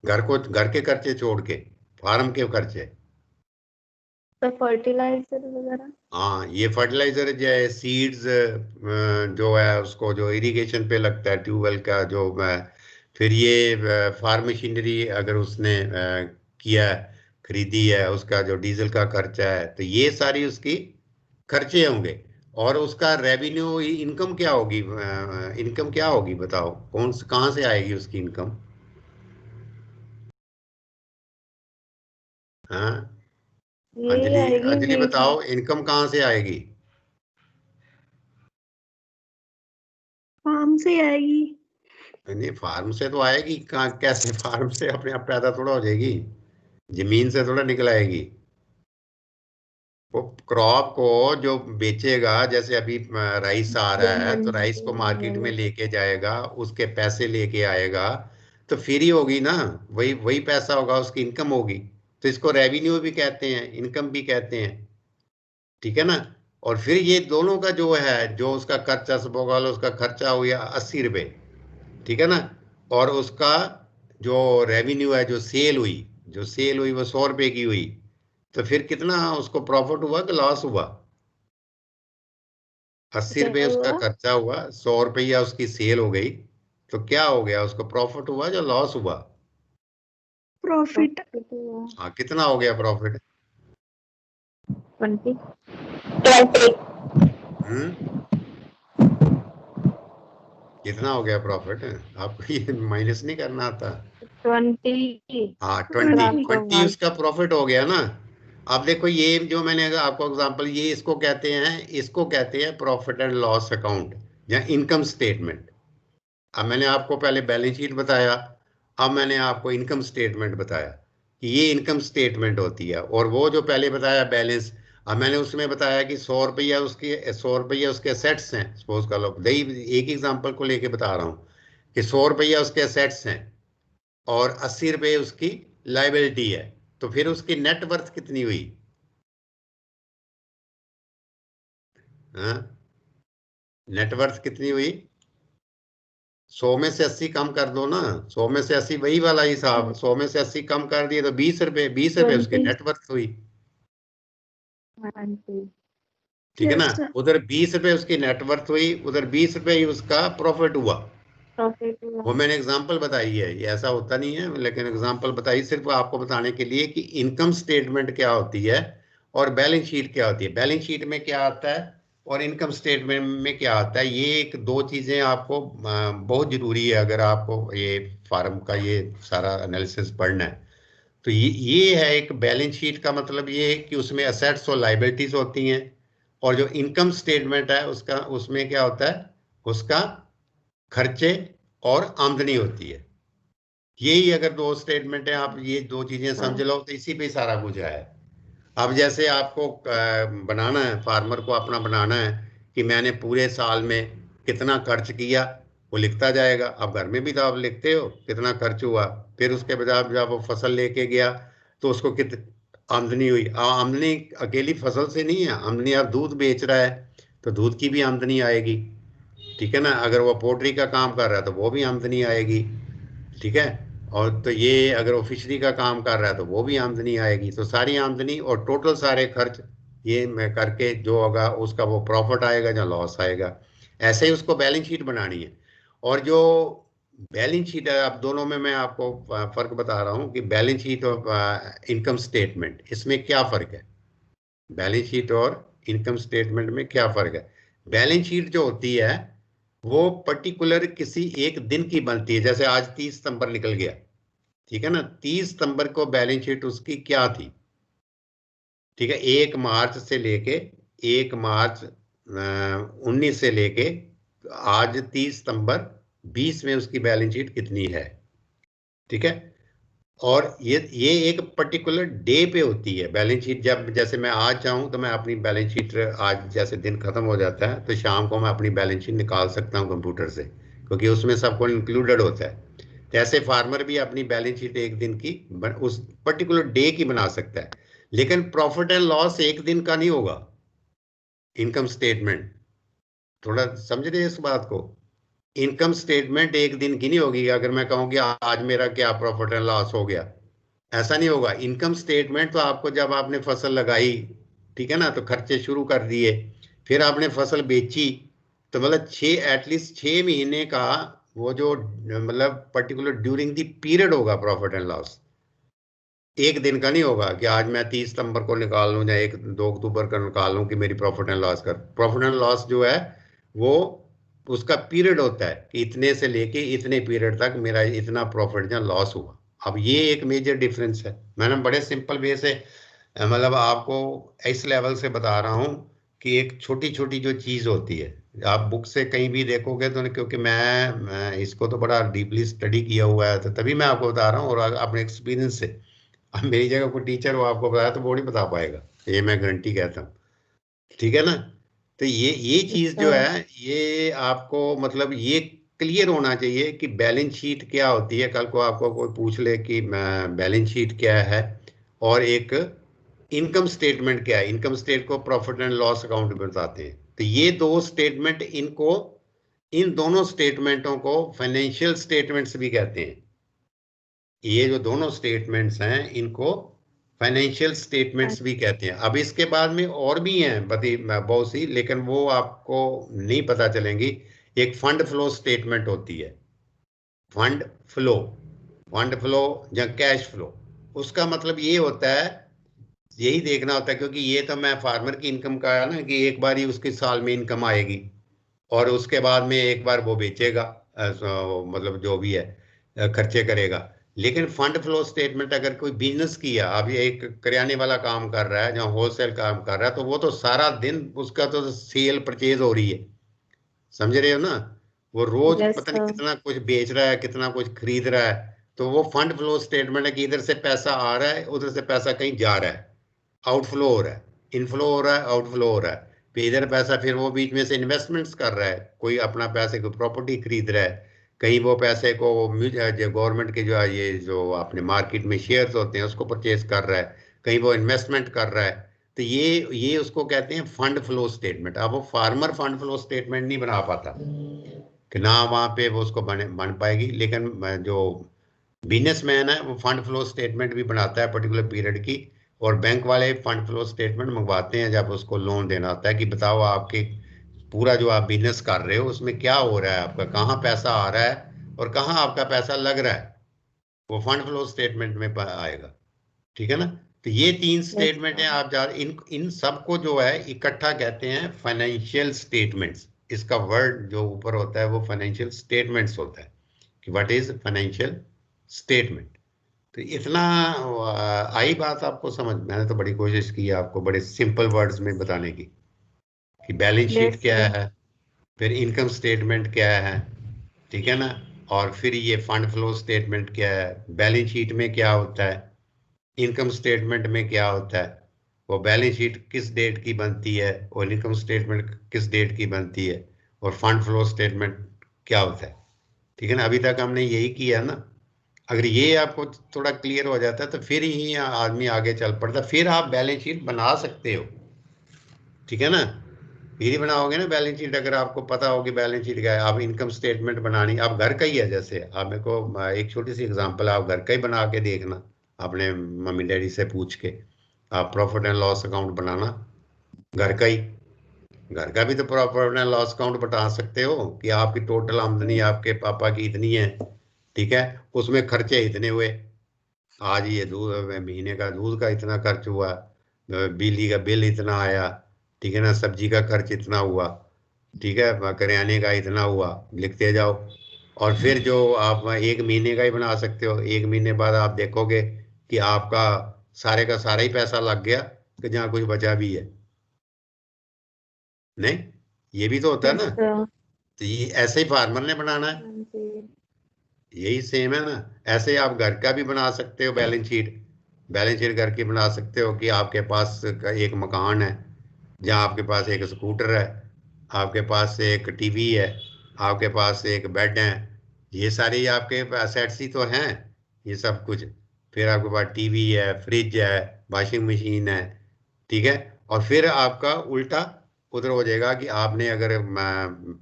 घर के खर्चे छोड़ के फार्म के खर्चे। तो फर्टिलाइजर वगैरह। हाँ, ये फर्टिलाइजर जो है, सीड्स जो है उसको जो इरिगेशन पे लगता है ट्यूबवेल का जो फिर ये फार्म मशीनरी अगर उसने किया है, खरीदी है, उसका जो डीजल का खर्चा है, तो ये सारी उसकी खर्चे होंगे। और उसका रेवेन्यू इनकम क्या होगी, इनकम क्या होगी बताओ, कहाँ से आएगी उसकी इनकम? हाँ, ये अंजलि आएगी अंजलि वीट। बताओ, इनकम कहाँ से आएगी? फार्म से आएगी। नहीं, फार्म से तो आएगी कहाँ, कैसे? फार्म से अपने आप पैदा थोड़ा हो जाएगी, जमीन से थोड़ा निकल आएगी। वो क्रॉप को जो बेचेगा, जैसे अभी राइस आ जो रहा है, तो राइस मंडी को मार्केट में में। लेके जाएगा, उसके पैसे लेके आएगा, तो फिर ही होगी ना, वही वही पैसा होगा, उसकी इनकम होगी। तो इसको रेवेन्यू भी कहते हैं, इनकम भी कहते हैं, ठीक है ना। और फिर ये दोनों का जो है, जो उसका खर्चा, सपोज उसका खर्चा हो गया 80 रुपये, ठीक है ना, और उसका जो रेवेन्यू है, जो सेल हुई वो 100 रुपये की हुई, तो फिर कितना उसको प्रॉफिट हुआ कि लॉस हुआ? 80 रुपये क्या उसका हुआ? खर्चा हुआ, 100 रुपया उसकी सेल हो गई, तो क्या हो गया, उसको प्रॉफिट हुआ या लॉस हुआ? प्रॉफिट। हाँ, कितना हो गया प्रॉफिट? 20। 20। हम्म, कितना हो गया प्रॉफिट? आपको ये माइनस नहीं करना आता? 20। हाँ, 20 20। 20 उसका प्रॉफिट हो गया ना। अब देखो, ये जो मैंने अगर आपको एग्जांपल, ये इसको कहते हैं प्रॉफिट एंड लॉस अकाउंट या इनकम स्टेटमेंट। अब मैंने आपको पहले बैलेंस शीट बताया, अब मैंने आपको इनकम स्टेटमेंट बताया कि ये इनकम स्टेटमेंट होती है। और वो जो पहले बताया बैलेंस, अब मैंने उसमें बताया कि 100 रुपया उसके असेट्स हैं, सपोज कर लो, एक एग्जांपल को लेके बता रहा हूँ कि 100 रुपया उसके असेट्स हैं और 80 रुपये उसकी लाइबिलिटी है, तो फिर उसकी नेट वर्थ कितनी हुई? हाँ, नेट वर्थ कितनी हुई? 100 में से 80 कम कर दो ना, 100 में से 80 वही वाला हिसाब, 100 में से 80 कम कर दिए तो 20 रुपये, 20 रुपये उसकी 20। नेट वर्थ हुई, 20। ठीक है ना। यस। उधर 20 रुपये उसकी नेट वर्थ हुई, उधर 20 रुपये ही उसका प्रॉफिट हुआ। प्रॉफिट वो हुआ। मैंने एग्जांपल बताई है, ये ऐसा होता नहीं है, लेकिन एग्जांपल बताई सिर्फ आपको बताने के लिए कि इनकम स्टेटमेंट क्या होती है और बैलेंस शीट क्या होती है, बैलेंस शीट में क्या आता है और इनकम स्टेटमेंट में क्या आता है। ये एक दो चीजें आपको बहुत जरूरी है अगर आपको ये फार्म का ये सारा एनालिसिस पढ़ना है। तो ये है एक बैलेंस शीट का मतलब ये है कि उसमें असेट्स और लाइबिलिटीज होती हैं, और जो इनकम स्टेटमेंट है उसका, उसमें क्या होता है, उसका खर्चे और आमदनी होती है। यही अगर दो स्टेटमेंट है, आप ये दो चीजें समझ लो, तो इसी पे सारा कुछ है। अब जैसे आपको बनाना है, फार्मर को अपना बनाना है कि मैंने पूरे साल में कितना खर्च किया, वो लिखता जाएगा। अब घर में भी तो आप लिखते हो कितना खर्च हुआ, फिर उसके बाद जब वो फसल लेके गया तो उसको कित आमदनी हुई। आमदनी अकेली फसल से नहीं है, आमदनी आप दूध बेच रहा है तो दूध की भी आमदनी आएगी, ठीक है ना। अगर वो पोल्ट्री का काम कर रहा है तो वो भी आमदनी आएगी, ठीक है। और तो ये अगर वो फिशरी का काम कर रहा है तो वो भी आमदनी आएगी, तो सारी आमदनी और टोटल सारे खर्च ये मैं करके जो होगा उसका वो प्रॉफिट आएगा या लॉस आएगा। ऐसे ही उसको बैलेंस शीट बनानी है। और जो बैलेंस शीट है, अब दोनों में मैं आपको फर्क बता रहा हूँ कि बैलेंस शीट और इनकम स्टेटमेंट, इसमें क्या फर्क है, बैलेंस शीट और इनकम स्टेटमेंट में क्या फर्क है। बैलेंस शीट जो होती है वो पर्टिकुलर किसी एक दिन की बनती है, जैसे आज 30 सितंबर निकल गया, ठीक है ना, 30 सितंबर को बैलेंस शीट उसकी क्या थी, ठीक है। 1 मार्च से लेके 1 मार्च 19 से लेके आज 30 सितंबर 20 में उसकी बैलेंस शीट कितनी है, ठीक है। और ये एक पर्टिकुलर डे पे होती है बैलेंस शीट। जब जैसे मैं आज चाहूँ तो मैं अपनी बैलेंस शीट, आज जैसे दिन खत्म हो जाता है तो शाम को मैं अपनी बैलेंस शीट निकाल सकता हूँ कंप्यूटर से, क्योंकि उसमें सब कुछ इंक्लूडेड होता है। तो ऐसे फार्मर भी अपनी बैलेंस शीट एक दिन की उस पर्टिकुलर डे की बना सकता है। लेकिन प्रॉफिट एंड लॉस एक दिन का नहीं होगा, इनकम स्टेटमेंट, थोड़ा समझ रहे हैं इस बात को। इनकम स्टेटमेंट एक दिन की नहीं होगी। अगर मैं कहूँ कि आज मेरा क्या प्रॉफिट एंड लॉस हो गया, ऐसा नहीं होगा। इनकम स्टेटमेंट तो आपको जब आपने फसल लगाई, ठीक है ना, तो खर्चे शुरू कर दिए, फिर आपने फसल बेची, तो मतलब एटलीस्ट 6 महीने का वो जो मतलब पर्टिकुलर ड्यूरिंग द पीरियड होगा प्रॉफिट एंड लॉस। एक दिन का नहीं होगा कि आज मैं 30 सितंबर को निकाल लूं या 1-2 अक्टूबर का निकाल लूं कि मेरी प्रॉफिट एंड लॉस कर। प्रॉफिट एंड लॉस जो है वो उसका पीरियड होता है कि इतने से लेके इतने पीरियड तक मेरा इतना प्रॉफिट या लॉस हुआ। अब ये एक मेजर डिफरेंस है। मैंने बड़े सिंपल वे से मतलब आपको इस लेवल से बता रहा हूँ कि एक छोटी छोटी जो चीज़ होती है, आप बुक से कहीं भी देखोगे तो, क्योंकि मैं इसको तो बड़ा डीपली स्टडी किया हुआ है, तो तभी मैं आपको बता रहा हूँ, और अपने एक्सपीरियंस से। अब मेरी जगह कोई टीचर हो आपको बताया तो वो नहीं बता पाएगा, ये मैं गारंटी कहता हूँ, ठीक है ना। तो ये चीज अच्छा। जो है ये आपको मतलब ये क्लियर होना चाहिए कि बैलेंस शीट क्या होती है। कल को आपको कोई पूछ ले कि बैलेंस शीट क्या है और एक इनकम स्टेटमेंट क्या है, इनकम स्टेट को प्रॉफिट एंड लॉस अकाउंट में बताते हैं, तो ये दो स्टेटमेंट, इनको इन दोनों स्टेटमेंटों को फाइनेंशियल स्टेटमेंट्स भी कहते हैं। ये जो दोनों स्टेटमेंट्स हैं इनको फाइनेंशियल स्टेटमेंट्स भी कहते हैं। अब इसके बाद में और भी हैं बहुत सी, लेकिन वो आपको नहीं पता चलेंगी। एक फंड फ्लो स्टेटमेंट होती है, फंड फ्लो, फंड फ्लो या कैश फ्लो। उसका मतलब ये होता है, यही देखना होता है, क्योंकि ये तो मैं फार्मर की इनकम का है ना कि एक बार ही उसके साल में इनकम आएगी और उसके बाद में एक बार वो बेचेगा, मतलब जो भी है खर्चे करेगा। लेकिन फंड फ्लो स्टेटमेंट अगर कोई बिजनेस किया, अब ये एक करियाने वाला काम कर रहा है या होलसेल काम कर रहा है, तो वो तो सारा दिन उसका तो सेल परचेज हो रही है, समझ रहे हो ना। वो रोज यस पता नहीं सर। कितना कुछ बेच रहा है, कितना कुछ खरीद रहा है। तो वो फंड फ्लो स्टेटमेंट है कि इधर से पैसा आ रहा है, उधर से पैसा कहीं जा रहा है, आउटफ्लो हो रहा है, इनफ्लो हो रहा है, आउटफ्लो हो रहा है। फिर इधर पैसा, फिर वो बीच में से इन्वेस्टमेंट्स कर रहा है, कोई अपना पैसे को प्रॉपर्टी खरीद रहा है, कहीं वो पैसे को गवर्नमेंट के जो है, ये जो अपने मार्केट में शेयर्स होते हैं उसको परचेज कर रहा है, कहीं वो इन्वेस्टमेंट कर रहा है। तो ये उसको कहते हैं फंड फ्लो स्टेटमेंट। अब वो फार्मर फंड फ्लो स्टेटमेंट नहीं बना पाता कि ना वहाँ पे वो उसको बन पाएगी, लेकिन जो बिजनेसमैन है वो फंड फ्लो स्टेटमेंट भी बनाता है पर्टिकुलर पीरियड की। और बैंक वाले फंड फ्लो स्टेटमेंट मंगवाते हैं जब उसको लोन देना होता है कि बताओ आपके पूरा जो आप बिजनेस कर रहे हो उसमें क्या हो रहा है, आपका कहाँ पैसा आ रहा है और कहाँ आपका पैसा लग रहा है, वो फंड फ्लो स्टेटमेंट में आएगा, ठीक है ना। तो ये 3 स्टेटमेंट यस हैं। आप जा इन इन सबको जो है इकट्ठा कहते हैं फाइनेंशियल स्टेटमेंट्स। इसका वर्ड जो ऊपर होता है वो फाइनेंशियल स्टेटमेंट्स होता है कि व्हाट इज फाइनेंशियल स्टेटमेंट। तो इतना आई बात आपको समझ। मैंने तो बड़ी कोशिश की है आपको बड़े सिंपल वर्ड्स में बताने की कि बैलेंस शीट यस क्या सर। है, फिर इनकम स्टेटमेंट क्या है, ठीक है ना, और फिर ये फंड फ्लो स्टेटमेंट क्या है, बैलेंस शीट में क्या होता है, इनकम स्टेटमेंट में क्या होता है, वो बैलेंस शीट किस डेट की बनती है और इनकम स्टेटमेंट किस डेट की बनती है, और फंड फ्लो स्टेटमेंट क्या होता है, ठीक है ना। अभी तक हमने यही किया ना। अगर ये आपको थोड़ा क्लियर हो जाता है तो फिर ही आदमी आगे चल पड़ता, फिर आप बैलेंस शीट बना सकते हो, ठीक है ना। फिर ही बनाओगे ना बैलेंस शीट, अगर आपको पता हो कि बैलेंस शीट क्या है। आप इनकम स्टेटमेंट बनानी, आप घर का ही है, जैसे आप मेरे को एक छोटी सी एग्जांपल, आप घर का ही बना के देखना अपने मम्मी डैडी से पूछ के। आप प्रॉफिट एंड लॉस अकाउंट बनाना घर का ही, घर का भी तो प्रॉफिट एंड लॉस अकाउंट बता सकते हो कि आपकी टोटल आमदनी आपके पापा की इतनी है, ठीक है, उसमें खर्चे इतने हुए, आज ये दूध महीने का दूध का इतना खर्च हुआ, बिजली का बिल इतना आया, ठीक है ना, सब्जी का खर्च इतना हुआ, ठीक है, करियाने का इतना हुआ, लिखते जाओ। और फिर जो आप 1 महीने का ही बना सकते हो, 1 महीने बाद आप देखोगे कि आपका सारे का सारा ही पैसा लग गया कि जहाँ कुछ बचा भी है नहीं। ये भी तो होता है यस ना। सर। तो ये ऐसे ही फार्मर ने बनाना है, हाँ जी। यही सेम है ना। ऐसे ही आप घर का भी बना सकते हो बैलेंस शीट। बैलेंस शीट घर की बना सकते हो कि आपके पास एक मकान है जहाँ आपके पास एक स्कूटर है, आपके पास एक टीवी है, आपके पास एक बेड है, ये सारे ही आपके असेट्स ही तो हैं, ये सब कुछ। फिर आपके पास टीवी है, फ्रिज है, वॉशिंग मशीन है, ठीक है। और फिर आपका उल्टा उधर हो जाएगा कि आपने अगर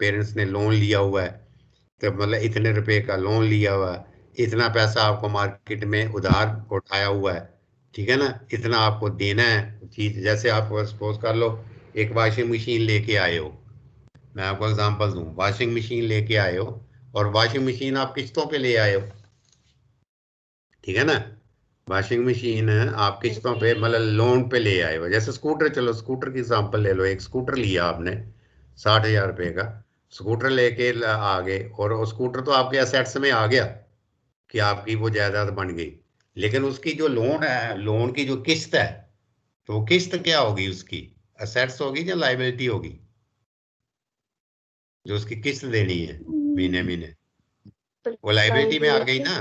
पेरेंट्स ने लोन लिया हुआ है, तो मतलब इतने रुपए का लोन लिया हुआ है, इतना पैसा आपको मार्केट में उधार उठाया हुआ है, ठीक है ना, इतना आपको देना है चीज। जैसे आप सपोज कर लो एक वॉशिंग मशीन लेके आए हो, मैं आपको एग्जांपल दूं, वॉशिंग मशीन लेके आए हो और वॉशिंग मशीन आप किस्तों पे ले आए हो, ठीक है ना, वॉशिंग मशीन आप किस्तों पे मतलब लोन पे ले आए हो। जैसे स्कूटर, चलो स्कूटर की एग्जांपल ले लो, एक स्कूटर लिया आपने 60,000 रुपये का, स्कूटर लेके आ गए और वो स्कूटर तो आपके असेट्स में आ गया कि आपकी वो जायदाद बन गई, लेकिन उसकी जो लोन है, लोन की जो किस्त है, तो वो किस्त क्या होगी उसकी, असेट्स होगी या लाइबिलिटी होगी, जो उसकी किस्त देनी है महीने महीने, वो लाइबिलिटी में आ गई ना,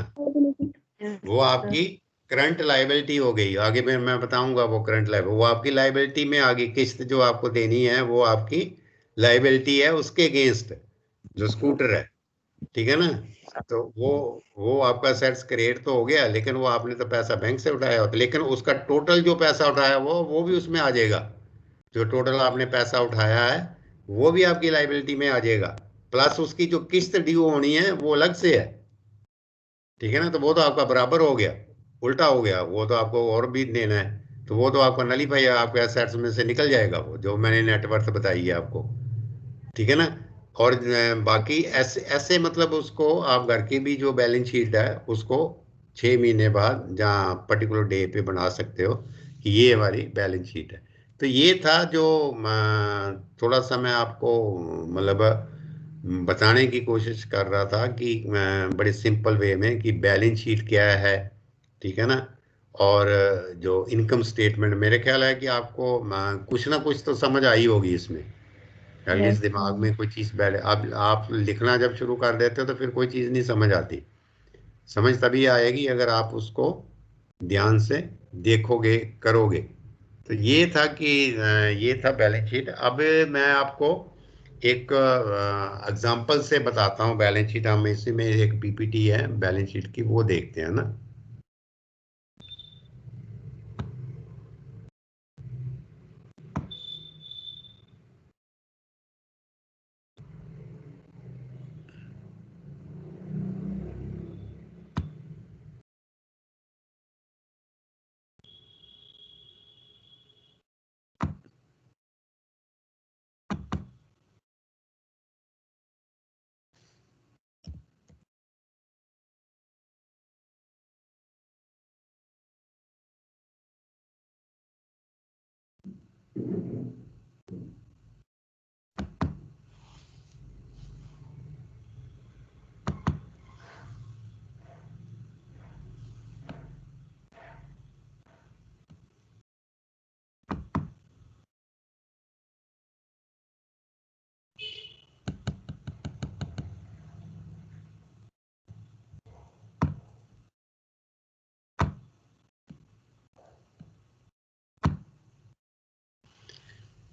वो आपकी करंट लाइबिलिटी हो गई। आगे मैं बताऊंगा वो करंट लाइबिलिटी, वो आपकी लाइबिलिटी में आ गई, किस्त जो आपको देनी है वो आपकी लाइबिलिटी है उसके अगेंस्ट जो स्कूटर है, ठीक है ना। तो वो आपका सेट्स क्रिएट तो हो गया, लेकिन वो आपने तो पैसा बैंक से उठाया होता, लेकिन उसका टोटल जो पैसा उठाया वो भी उसमें आ जाएगा, जो टोटल आपने पैसा उठाया है वो भी आपकी लाइबिलिटी में आ जाएगा, प्लस उसकी जो किस्त ड्यू होनी है वो अलग से है, ठीक है ना। तो वो तो आपका बराबर हो गया, उल्टा हो गया, वो तो आपको और भी देना है, तो वो तो आपका नलीफाई आपके एसेट्स में से निकल जाएगा, वो जो मैंने नेटवर्थ बताई है आपको, ठीक है ना। और बाकी ऐसे ऐसे मतलब उसको आप घर की भी जो बैलेंस शीट है उसको 6 महीने बाद जहाँ पर्टिकुलर डे पे बना सकते हो कि ये हमारी बैलेंस शीट है। तो ये था जो थोड़ा सा मैं आपको मतलब बताने की कोशिश कर रहा था कि बड़े सिंपल वे में कि बैलेंस शीट क्या है, ठीक है ना। और जो इनकम स्टेटमेंट, मेरे ख्याल है कि आपको कुछ ना कुछ तो समझ आई होगी इसमें, एटलीस्ट दिमाग में कोई चीज़ पहले आप लिखना जब शुरू कर देते हो तो फिर कोई चीज़ नहीं समझ आती, समझ तभी आएगी अगर आप उसको ध्यान से देखोगे, करोगे। तो ये था कि ये था बैलेंस शीट। अब मैं आपको एक एग्जांपल से बताता हूँ बैलेंस शीट, हम इसी में एक पीपीटी है बैलेंस शीट की, वो देखते हैं ना।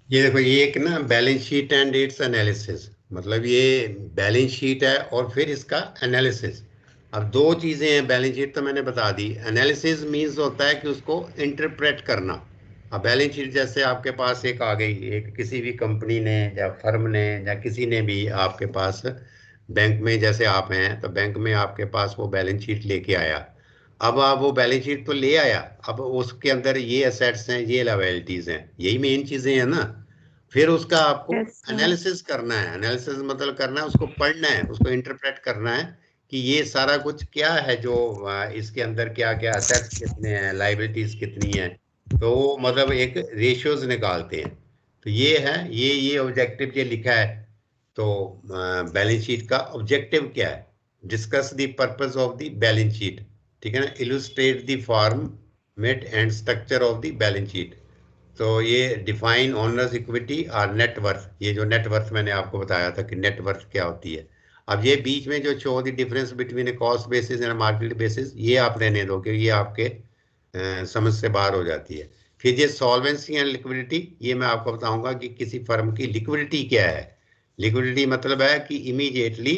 ये देखो, ये एक ना balance sheet and it's analysis, मतलब ये बैलेंस शीट है और फिर इसका एनालिसिस। अब दो चीज़ें हैं, बैलेंस शीट तो मैंने बता दी, एनालिसिस मीन्स होता है कि उसको इंटरप्रेट करना। अब बैलेंस शीट जैसे आपके पास एक आ गई, एक किसी भी कंपनी ने या फर्म ने या किसी ने भी आपके पास बैंक में, जैसे आप हैं तो बैंक में आपके पास वो बैलेंस शीट लेके आया। अब आप वो बैलेंस शीट तो ले आया, अब उसके अंदर ये एसेट्स हैं, ये लायबिलिटीज हैं, यही मेन चीजें हैं ना। फिर उसका आपको यस सर। एनालिसिस करना है, एनालिसिस मतलब करना है, उसको पढ़ना है, उसको इंटरप्रेट करना है कि ये सारा कुछ क्या है, जो इसके अंदर क्या क्या एसेट्स कितने हैं, लायबिलिटीज कितनी है, तो वो मतलब एक रेशियोज निकालते हैं। तो ये है, ये ऑब्जेक्टिव ये लिखा है। तो बैलेंस शीट का ऑब्जेक्टिव क्या है, discuss the purpose of the balance sheet, ठीक है ना, illustrate the format and structure of the balance sheet. तो ये डिफाइन ओनर्स इक्विटी और नेटवर्थ, ये जो नेटवर्थ मैंने आपको बताया था कि नेटवर्थ क्या होती है। अब ये बीच में जो show the difference between A cost basis and market basis, ये आप रहने दो कि ये आपके समझ से बाहर हो जाती है। फिर ये सॉल्वेंसी एंड लिक्विडिटी, ये मैं आपको बताऊंगा कि किसी फर्म की लिक्विडिटी क्या है। लिक्विडिटी मतलब है कि इमीडिएटली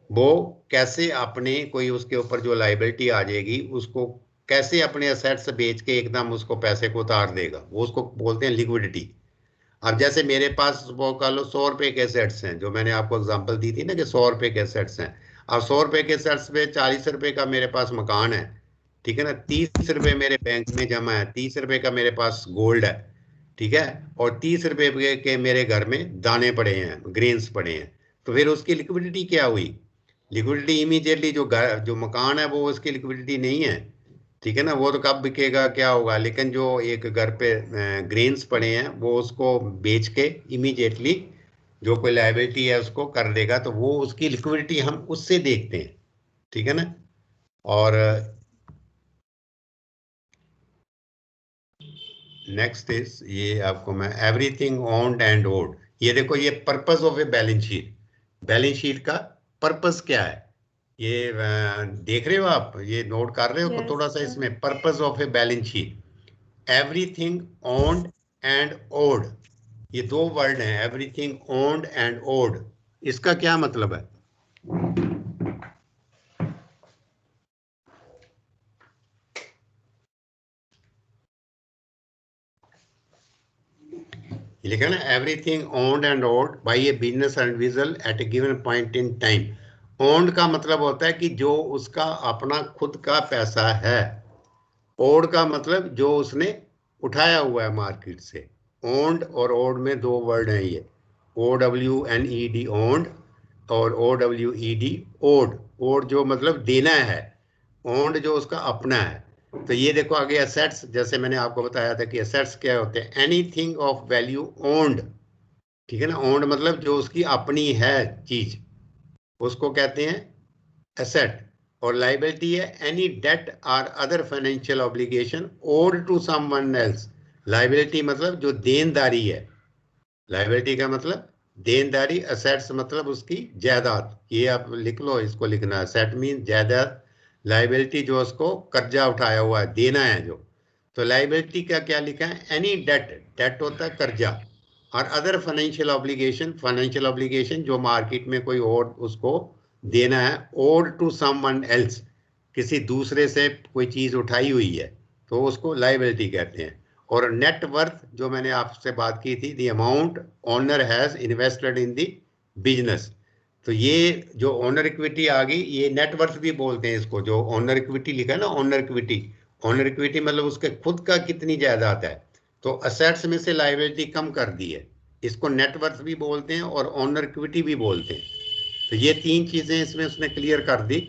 वो कैसे अपने कोई उसके ऊपर जो लाइबिलिटी आ जाएगी उसको कैसे अपने असेट्स बेच के एकदम उसको पैसे को उतार देगा, वो उसको बोलते हैं लिक्विडिटी। अब जैसे मेरे पास वो कह लो 100 रुपए के एसेट्स हैं, जो मैंने आपको एग्जांपल दी थी ना कि 100 रुपए के एसेट्स हैं। अब 100 रुपए के सर्च पे 40 रुपए का मेरे पास मकान है, ठीक है ना, 30 रुपए मेरे बैंक में जमा है, 30 रुपए का मेरे पास गोल्ड है, ठीक है, और 30 रुपए के मेरे घर में दाने पड़े हैं, ग्रेन्स पड़े हैं, तो फिर उसकी लिक्विडिटी क्या हुई? लिक्विडिटी इमीडिएटली जो मकान है वो उसकी लिक्विडिटी नहीं है, ठीक है ना, वो तो कब बिकेगा क्या होगा, लेकिन जो एक घर पे ग्रेन्स पड़े हैं वो उसको बेच के इमीडिएटली जो कोई लायबिलिटी है उसको कर देगा, तो वो उसकी लिक्विडिटी हम उससे देखते हैं, ठीक है ना। और नेक्स्ट इज, ये आपको मैं एवरीथिंग ओन्ड एंड ओड, ये देखो ये purpose of a balance sheet, balance sheet का पर्पस क्या है, ये देख रहे हो आप, ये नोट कर रहे हो को यस थोड़ा सा, सर। इसमें purpose of a balance sheet, everything owned and owed, ये दो वर्ड हैं, एवरीथिंग ओन्ड एंड ओड, इसका क्या मतलब है? ये लिखा ना, everything owned and owed by a business individual at a given point in time. Owned का मतलब होता है कि जो उसका अपना खुद का पैसा है, ओड का मतलब जो उसने उठाया हुआ है मार्केट से। ओन्ड और ओड में दो वर्ड हैं, ये OWNED ओन्ड और OWED ओड, ओड जो मतलब देना है, ओन्ड जो उसका अपना है। तो ये देखो आगे एसेट्स, जैसे मैंने आपको बताया था कि एसेट्स क्या होते हैं, एनीथिंग ऑफ वैल्यू ओन्ड, ठीक है ना, ओन्ड मतलब जो उसकी अपनी है चीज, उसको कहते हैं एसेट। और लाइबिलिटी है एनी डेट और other financial obligation owed to someone else, liability मतलब जो देनदारी है, लाइबिलिटी का मतलब देनदारी, असेट्स मतलब उसकी जायदाद, ये आप लिख लो, इसको लिखना है, असेट मीन जायदाद, लाइबिलिटी जो उसको कर्जा उठाया हुआ है, देना है जो। तो लाइबिलिटी का क्या लिखा है, एनी डेट, डेट होता है कर्जा, और other financial obligation, financial obligation जो मार्केट में कोई और उसको देना है, ओड टू समवन एल्स, किसी दूसरे से कोई चीज उठाई हुई है, तो उसको लाइबिलिटी कहते हैं। और नेट वर्थ जो मैंने आपसे बात की थी, the amount owner has invested in the business, तो ये जो ओनर इक्विटी आ गई, ये नेटवर्थ भी बोलते हैं इसको, जो ओनर इक्विटी लिखा है ना, ओनर इक्विटी, ओनर इक्विटी मतलब उसके खुद का कितनी जायदाद है, तो असेट्स में से लायबिलिटी कम कर दी है, इसको नेटवर्थ भी बोलते हैं और ओनर इक्विटी भी बोलते हैं। तो ये तीन चीजें इसमें उसने क्लियर कर दी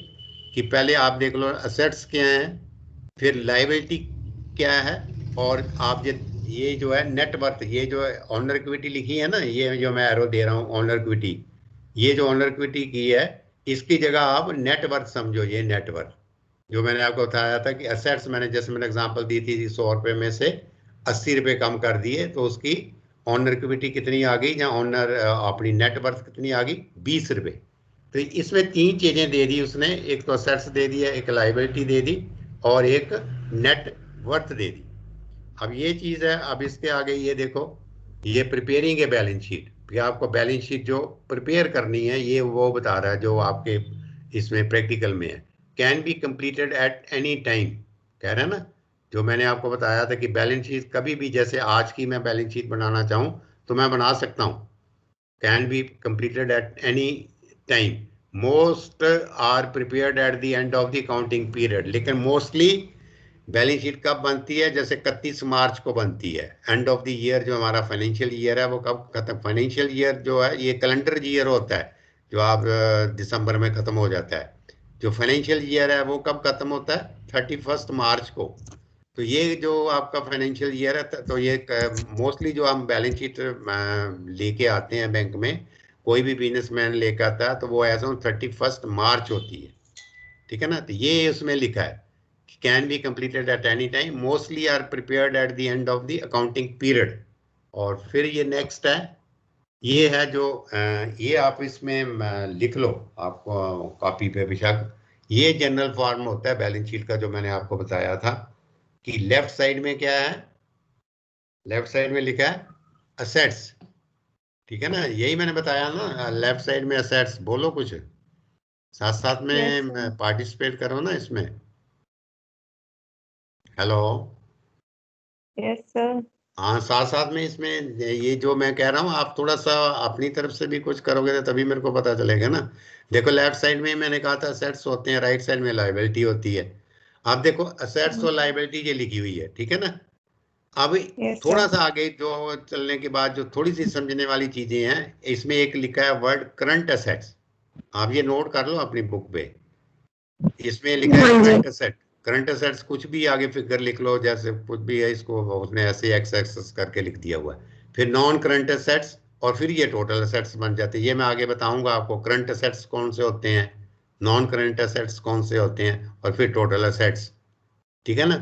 कि पहले आप देख लो असेट्स क्या हैं, फिर लायबिलिटी क्या है, और आप ये जो है नेटवर्थ, ये जो ऑनर इक्विटी लिखी है ना, ये जो मैं एरो दे रहा हूँ ऑनर इक्विटी, ये जो ऑनर इक्विटी की है, इसकी जगह आप नेटवर्थ समझो, ये नेटवर्थ जो मैंने आपको बताया था कि असेट्स, मैंने जैसे मैंने एग्जांपल दी थी 100 रुपए में से 80 रुपए कम कर दिए, तो उसकी ऑनर इक्विटी कितनी आ गई, या ऑनर अपनी नेटवर्थ कितनी आ गई, 20 रुपए। तो इसमें तीन चीजें दे दी उसने, एक तो असेट्स दे दिया, एक लाइबिलिटी दे दी, और एक नेट वर्थ दे दी। अब ये चीज है, अब इसके आगे ये देखो, ये प्रिपेयरिंग है बैलेंस शीट, कि आपको बैलेंस शीट जो प्रिपेयर करनी है, ये वो बता रहा है जो आपके इसमें प्रैक्टिकल में है, can be completed at any time, कह रहा है ना, जो मैंने आपको बताया था कि बैलेंस शीट कभी भी, जैसे आज की मैं बैलेंस शीट बनाना चाहूँ तो मैं बना सकता हूँ, can be completed at any time, most are prepared at the end of the accounting period, लेकिन मोस्टली बैलेंस शीट कब बनती है, जैसे 31 मार्च को बनती है, एंड ऑफ द ईयर जो हमारा फाइनेंशियल ईयर है वो कब खत्म, फाइनेंशियल ईयर जो है ये कैलेंडर ईयर होता है, जो आप दिसंबर में खत्म हो जाता है, जो फाइनेंशियल ईयर है वो कब खत्म होता है, 31 मार्च को। तो ये जो आपका फाइनेंशियल ईयर है, तो ये मोस्टली जो हम बैलेंस शीट लेके आते हैं बैंक में, कोई भी बिजनेसमैन लेके आता है तो वो एज ऑन 31 मार्च होती है, ठीक है ना। तो ये उसमें लिखा है can be completed at any time, mostly are prepared at the end of the accounting period. और फिर ये नेक्स्ट है, ये है जो ये आप इसमें लिख लो, आपको कॉपी पे बेशक, ये जनरल फॉर्म होता है बैलेंस शीट का, जो मैंने आपको बताया था कि लेफ्ट साइड में क्या है, लेफ्ट साइड में लिखा है असेट्स, ठीक है ना, यही मैंने बताया ना, लेफ्ट साइड में असेट्स, बोलो कुछ साथ साथ यस में सर। पार्टिसिपेट करो ना इसमें। हेलो। Yes sir. हाँ, साथ साथ में इसमें ये जो मैं कह रहा हूँ, आप थोड़ा सा अपनी तरफ से भी कुछ करोगे तो तभी मेरे को पता चलेगा ना। देखो लेफ्ट साइड में मैंने कहा था असेट्स होते हैं, राइट साइड में लायबिलिटी होती है। आप देखो असेट्स और लायबिलिटी ये लिखी हुई है, ठीक है ना। अब यस थोड़ा सर। सा आगे जो चलने के बाद जो थोड़ी सी समझने वाली चीजें हैं, इसमें एक लिखा है वर्ड करंट असेट्स। आप ये नोट कर लो अपनी बुक पे। इसमें लिखा है हाँ जी। Current asset. करंट असेट्स कुछ भी आगे फिगर लिख लो, जैसे कुछ भी है, इसको उसने ऐसे एक्स एक्सेस करके लिख दिया हुआ है। फिर नॉन करंट असेट्स, और फिर ये टोटल असेट्स बन जाते हैं। ये मैं आगे बताऊंगा आपको करंट असेट्स कौन से होते हैं, नॉन करंट असेट्स कौन से होते हैं, और फिर टोटल असेट्स। ठीक है ना।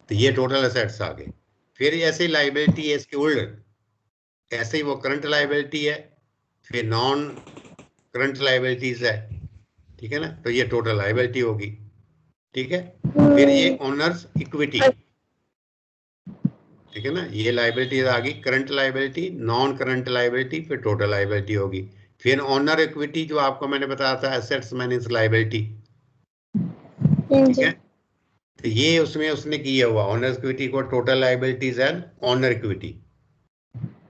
तो ये टोटल असेट्स आ गए। फिर ऐसे लाइबिलिटी है इसके उल्ट, ऐसे ही वो करंट लाइबिलिटी है, फिर नॉन करंट लाइबिलिटीज है। ठीक है ना, तो ये टोटल लाइबिलिटी होगी। ठीक है। फिर ये ओनर्स इक्विटी। ठीक है ना, ये लाइबिलिटी आ गई, current liability, non current liability, फिर टोटल लाइबिलिटी होगी। फिर ओनर इक्विटी जो आपको मैंने बताया था, एसेट्स माइनस लाइबिलिटी। ठीक है। तो ये उसमें उसने किया हुआ ओनर इक्विटी को, total liabilities and owner equity.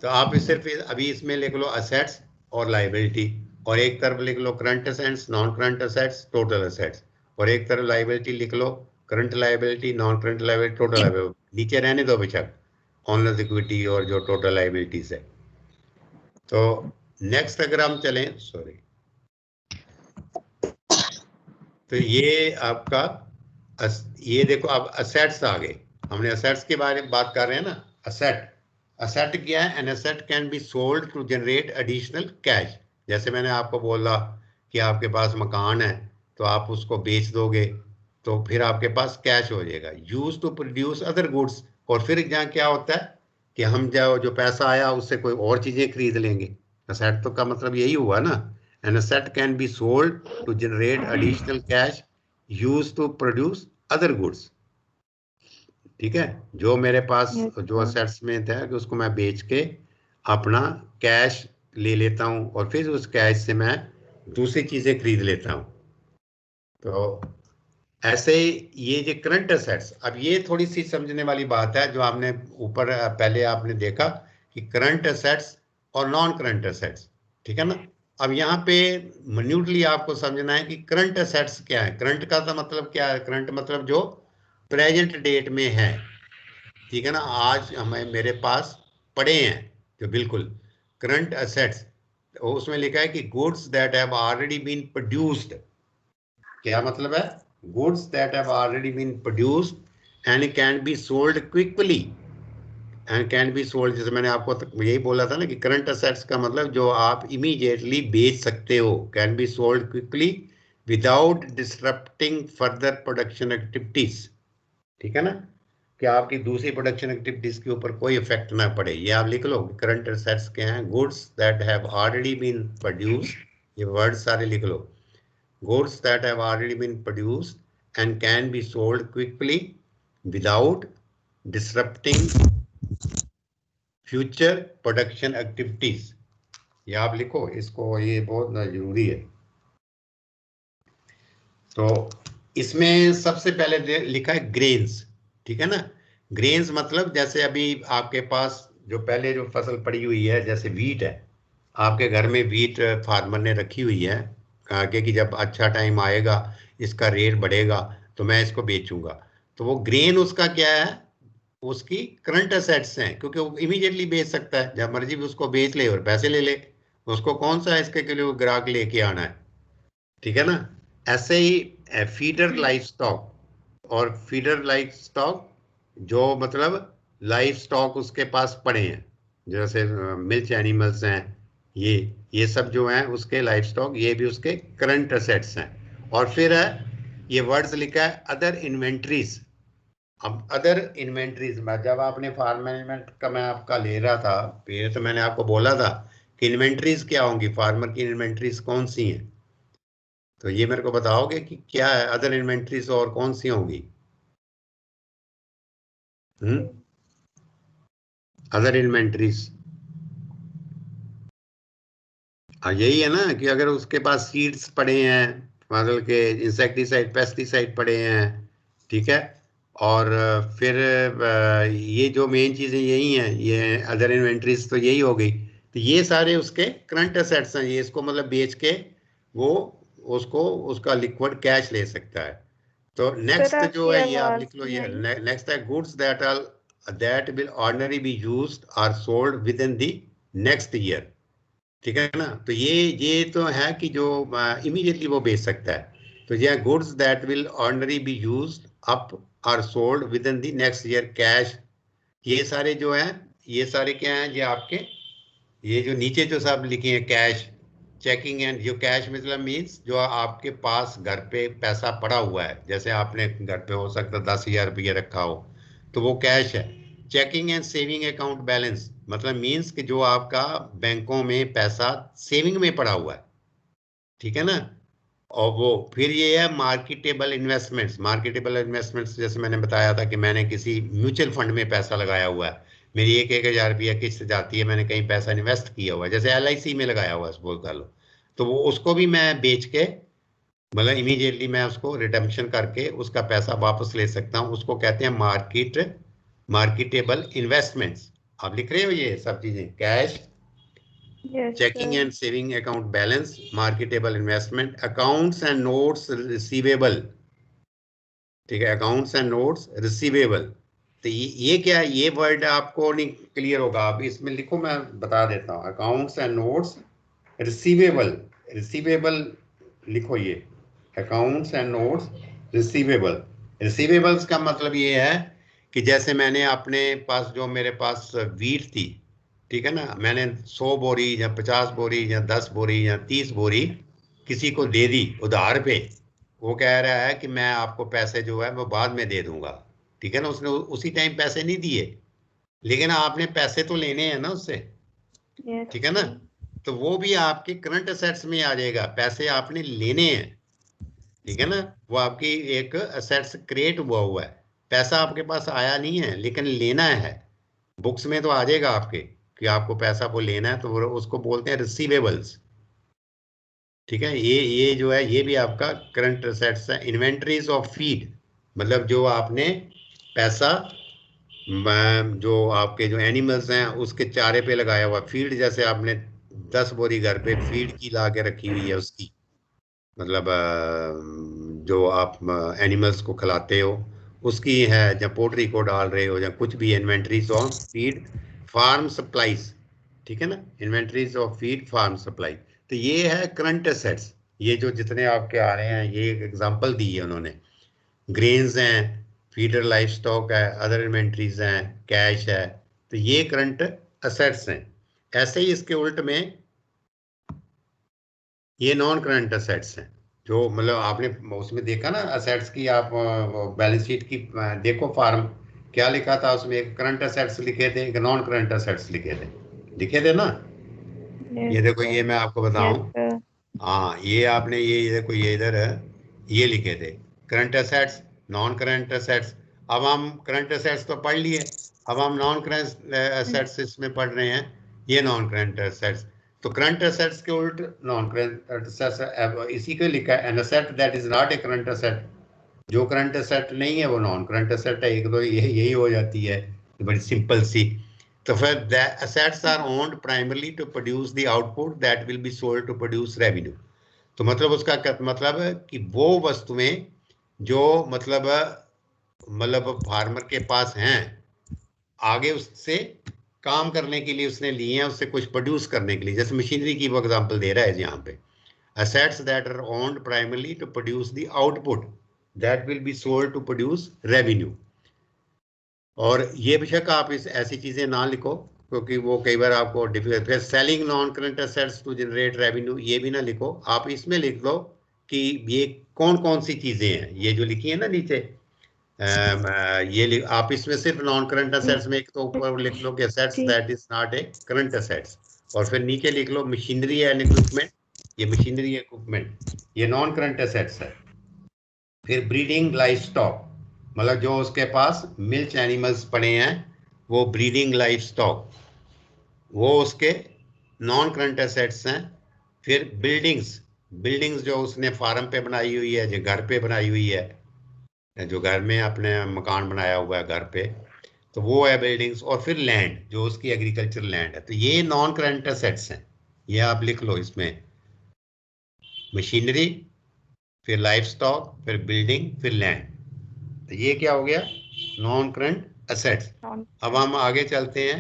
तो आप सिर्फ अभी इसमें लिख लो असेट्स और लाइबिलिटी, और एक तरफ लिख लो current assets, non current assets, total assets, और एक तरफ लाइबिलिटी लिख लो current liability, non current liability, total liability. नीचे रहने दो बेशक ऑनर्स इक्विटी और जो टोटल लाइबिलिटीज है। तो नेक्स्ट अगर हम चलें, सॉरी, तो ये आपका ये देखो अब असेट्स आ गए। हमने असेट्स के बारे में बात कर रहे हैं ना। असेट, असेट क्या है? An asset can be sold to generate additional cash. जैसे मैंने आपको बोला कि आपके पास मकान है, तो आप उसको बेच दोगे तो फिर आपके पास कैश हो जाएगा। Use to produce other goods, और फिर यहाँ क्या होता है कि हम जो पैसा आया उससे कोई और चीजें खरीद लेंगे। असेट तो का मतलब यही हुआ ना। An asset can be sold to generate additional cash use to produce other goods. ठीक है, जो मेरे पास यस जो सर। असेट्स में था कि उसको मैं बेच के अपना कैश ले लेता हूँ, और फिर उस कैश से मैं दूसरी चीजें खरीद लेता हूँ। तो ऐसे ही ये जो करंट असेट्स, अब ये थोड़ी सी समझने वाली बात है, जो आपने ऊपर पहले आपने देखा कि करंट असेट्स और नॉन करंट असेट्स। ठीक है ना। अब यहाँ पे मिन्यूटली आपको समझना है कि करंट असेट्स क्या है। करंट का तो मतलब क्या है? करंट मतलब जो प्रेजेंट डेट में है। ठीक है ना, आज हमें मेरे पास पड़े हैं जो बिल्कुल करंट असेट्स। उसमें लिखा है कि goods that have already been produced. क्या मतलब है? Goods that have already been produced and can be sold quickly. And can be sold, जैसे मैंने आपको यही बोला था ना कि करंट असेट्स का मतलब जो आप इमीडिएटली बेच सकते हो, can be sold quickly without disrupting further production activities. ठीक है ना, कि आपकी दूसरी प्रोडक्शन एक्टिविटीज के ऊपर कोई इफेक्ट ना पड़े। ये आप लिख लो, करंट असेट्स क्या हैं? Goods that have already been produced, ये वर्ड सारे लिख लो। Goods that have already been produced and can be sold quickly without disrupting future production activities. ये आप लिखो इसको, ये बहुत जरूरी है। तो इसमें सबसे पहले लिखा है ग्रेन्स। ठीक है ना। ग्रेन्स मतलब जैसे अभी आपके पास जो पहले जो फसल पड़ी हुई है, जैसे वीट है, आपके घर में वीट फार्मर ने रखी हुई है, आगे कि जब अच्छा टाइम आएगा इसका रेट बढ़ेगा तो मैं इसको बेचूंगा। तो वो ग्रेन उसका क्या है? उसकी करंट असेट्स हैं, क्योंकि वो इमीडिएटली बेच सकता है, जब मर्जी भी उसको बेच ले और पैसे ले ले। उसको कौन सा इसके के लिए ग्राहक लेके आना है। ठीक है ना। ऐसे ही फीडर लाइफ स्टॉक, और फीडर लाइफ स्टॉक जो मतलब लाइफ स्टॉक उसके पास पड़े हैं, जैसे मिल्क एनिमल्स हैं, ये ये सब जो हैं उसके लाइफ स्टॉक, ये भी उसके करंट असेट्स हैं। और फिर है ये वर्ड्स लिखा है अदर इन्वेंट्रीज। अब अदर इन्वेंट्रीज में जब आपने फार्म मैनेजमेंट का मैं आपका ले रहा था फिर, तो मैंने आपको बोला था कि इन्वेंट्रीज क्या होंगी, फार्मर की इन्वेंट्रीज कौन सी हैं। तो ये मेरे को बताओगे कि क्या है अदर इन्वेंट्रीज और कौन सी होंगी? अदर इन्वेंट्रीज, हाँ यही है ना, कि अगर उसके पास सीड्स पड़े हैं, मतलब के इंसेक्टिसाइड पेस्टिसाइड पड़े हैं, ठीक है, और फिर ये जो मेन चीज़ें यही हैं, ये अदर इन्वेंट्रीज तो यही हो गई। तो ये सारे उसके करंट असेट्स हैं, ये इसको मतलब बेच के वो उसको उसका लिक्विड कैश ले सकता है। तो सर नेक्स्ट जो आपकी है ये आप आवाज लिख लो, नहीं ये आई। नेक्स्ट है goods that will ordinary be used or sold within the next year. ठीक है ना, तो ये तो है कि जो इमीडिएटली वो बेच सकता है। तो ये goods that will ordinary be used up or sold within the next year cash. ये सारे जो हैं, ये सारे क्या हैं, ये आपके ये जो नीचे जो सब लिखे हैं कैश, चेकिंग एंड, जो कैश मतलब मीन्स जो आपके पास घर पे पैसा पड़ा हुआ है, जैसे आपने घर पे हो सकता 10,000 रुपये रखा हो, तो वो कैश है। Checking and saving account balance मतलब मीन्स कि जो आपका बैंकों में पैसा सेविंग में पड़ा हुआ है, ठीक है ना। और वो फिर ये है मार्केटेबल इन्वेस्टमेंट्स। मार्केटेबल इन्वेस्टमेंट्स जैसे मैंने बताया था कि मैंने किसी म्यूचुअल फंड में पैसा लगाया हुआ है, मेरी 1,000 रुपया किस्त जाती है, मैंने कहीं पैसा इन्वेस्ट किया हुआ है, जैसे LIC में लगाया हुआ है सपोज कर लो, तो वो उसको भी मैं बेच के मतलब इमीडिएटली मैं उसको रिडम्पशन करके उसका पैसा वापस ले सकता हूँ, उसको कहते हैं मार्केटेबल इन्वेस्टमेंट्स। आप लिख रहे हो ये सब चीजें, cash, yes checking sir. And saving account balance, marketable investment, accounts and notes receivable. ठीक है, अकाउंट्स एंड नोट्स रिसीवेबल। तो ये क्या है, ये वर्ड आपको नहीं क्लियर होगा, आप इसमें लिखो, मैं बता देता हूँ। Accounts and notes receivable, receivable लिखो ये, accounts and notes receivable. Receivables का मतलब ये है कि जैसे मैंने अपने पास, जो मेरे पास वीट थी, ठीक है ना, मैंने 100 बोरी या 50 बोरी या 10 बोरी या 30 बोरी किसी को दे दी उधार पे, वो कह रहा है कि मैं आपको पैसे जो है वो बाद में दे दूंगा, ठीक है ना, उसने उसी टाइम पैसे नहीं दिए, लेकिन आपने पैसे तो लेने हैं ना उससे, यस ठीक है ना। सर। तो वो भी आपके करंट असेट्स में आ जाएगा, पैसे आपने लेने हैं, ठीक है ना। वो आपकी एक असेट्स क्रिएट हुआ है, पैसा आपके पास आया नहीं है लेकिन लेना है, बुक्स में तो आ जाएगा आपके कि आपको पैसा को लेना है, तो वो उसको बोलते हैं रिसीवेबल्स। ठीक है, ये जो है ये भी आपका करंट असेट्स है। इन्वेंटरीज ऑफ फीड मतलब जो आपने पैसा जो आपके जो एनिमल्स हैं उसके चारे पे लगाया हुआ फीड, जैसे आपने 10 बोरी घर पे फीड की ला के रखी हुई है उसकी, मतलब जो आप एनिमल्स को खिलाते हो उसकी है, या पोल्ट्री को डाल रहे हो, या कुछ भी, inventories of feed farm supplies, ठीक है ना, inventories of feed farm supply. तो ये है करंट असेट्स, ये जो जितने आपके आ रहे हैं, ये एक एग्जांपल दी है उन्होंने। ग्रेन्स हैं, फीडर लाइफ स्टॉक है, अदर इन्वेंटरीज हैं, कैश है, तो ये करंट असेट्स हैं। ऐसे ही इसके उल्ट में ये नॉन करंट असेट्स हैं, जो मतलब आपने उसमें देखा ना असेट्स की, आप बैलेंस शीट की देखो फार्म, क्या लिखा था उसमें, एक करंट असेट्स लिखे थे, एक नॉन करंट असेट्स लिखे थे ना। यस ये देखो, सर। ये मैं आपको यस बताऊं, सर। हाँ ये आपने ये देखो, ये इधर है, ये लिखे थे current assets, non current assets. अब हम करंट असेट्स तो पढ़ लिए, अब हम नॉन करंट असेट्स इसमें पढ़ रहे हैं, ये नॉन करंट असेट्स। तो करंट असेट्स के उल्ट नॉन करंट असेट्स, इसी को लिखा है, an asset that is not a current asset, जो करंट असेट नहीं है वो नॉन करंट असेट है, एक दो यही हो जाती है, बड़ी सिंपल सी। तो फिर the assets are owned primarily to produce the output that will be sold to produce revenue. तो मतलब उसका क्या मतलब है कि वो वस्तुएं जो मतलब फार्मर के पास हैं, आगे उससे काम करने के लिए उसने लिए हैं, उससे कुछ प्रोड्यूस करने के लिए, जैसे मशीनरी की वो एग्जांपल दे रहा है यहाँ पे। Assets that are owned primarily to produce the output that will be sold to produce revenue। और ये बेशक आप इस ऐसी चीजें ना लिखो क्योंकि वो कई बार आपको डिफिकल्ट है। Selling non current assets to generate revenue, ये भी ना लिखो, आप इसमें लिख लो कि ये कौन कौन सी चीजें हैं, ये जो लिखी है ना नीचे, आप इसमें सिर्फ नॉन करंट असेट्स में एक तो ऊपर लिख लो कि असेट्स ठीक। That is not a current assets, और फिर नीचे लिख लो मशीनरी एंड इक्विपमेंट, ये मशीनरी इक्विपमेंट ये नॉन करंट असेट्स है। फिर ब्रीडिंग लाइफ स्टॉक मतलब जो उसके पास मिल्क एनिमल्स पड़े हैं, वो ब्रीडिंग लाइफ स्टॉक, वो उसके नॉन करंट असेट्स हैं। फिर बिल्डिंग्स, बिल्डिंग्स जो उसने फार्म पे बनाई हुई है, जो घर पे बनाई हुई है, जो घर में अपने मकान बनाया हुआ है घर पे, तो वो है बिल्डिंग्स, और फिर लैंड जो उसकी एग्रीकल्चर लैंड है। तो ये नॉन करंट एसेट्स हैं, ये आप लिख लो इसमें, मशीनरी, फिर लाइफ स्टॉक, फिर बिल्डिंग, फिर लैंड। तो ये क्या हो गया, नॉन करंट एसेट्स। अब हम आगे चलते हैं,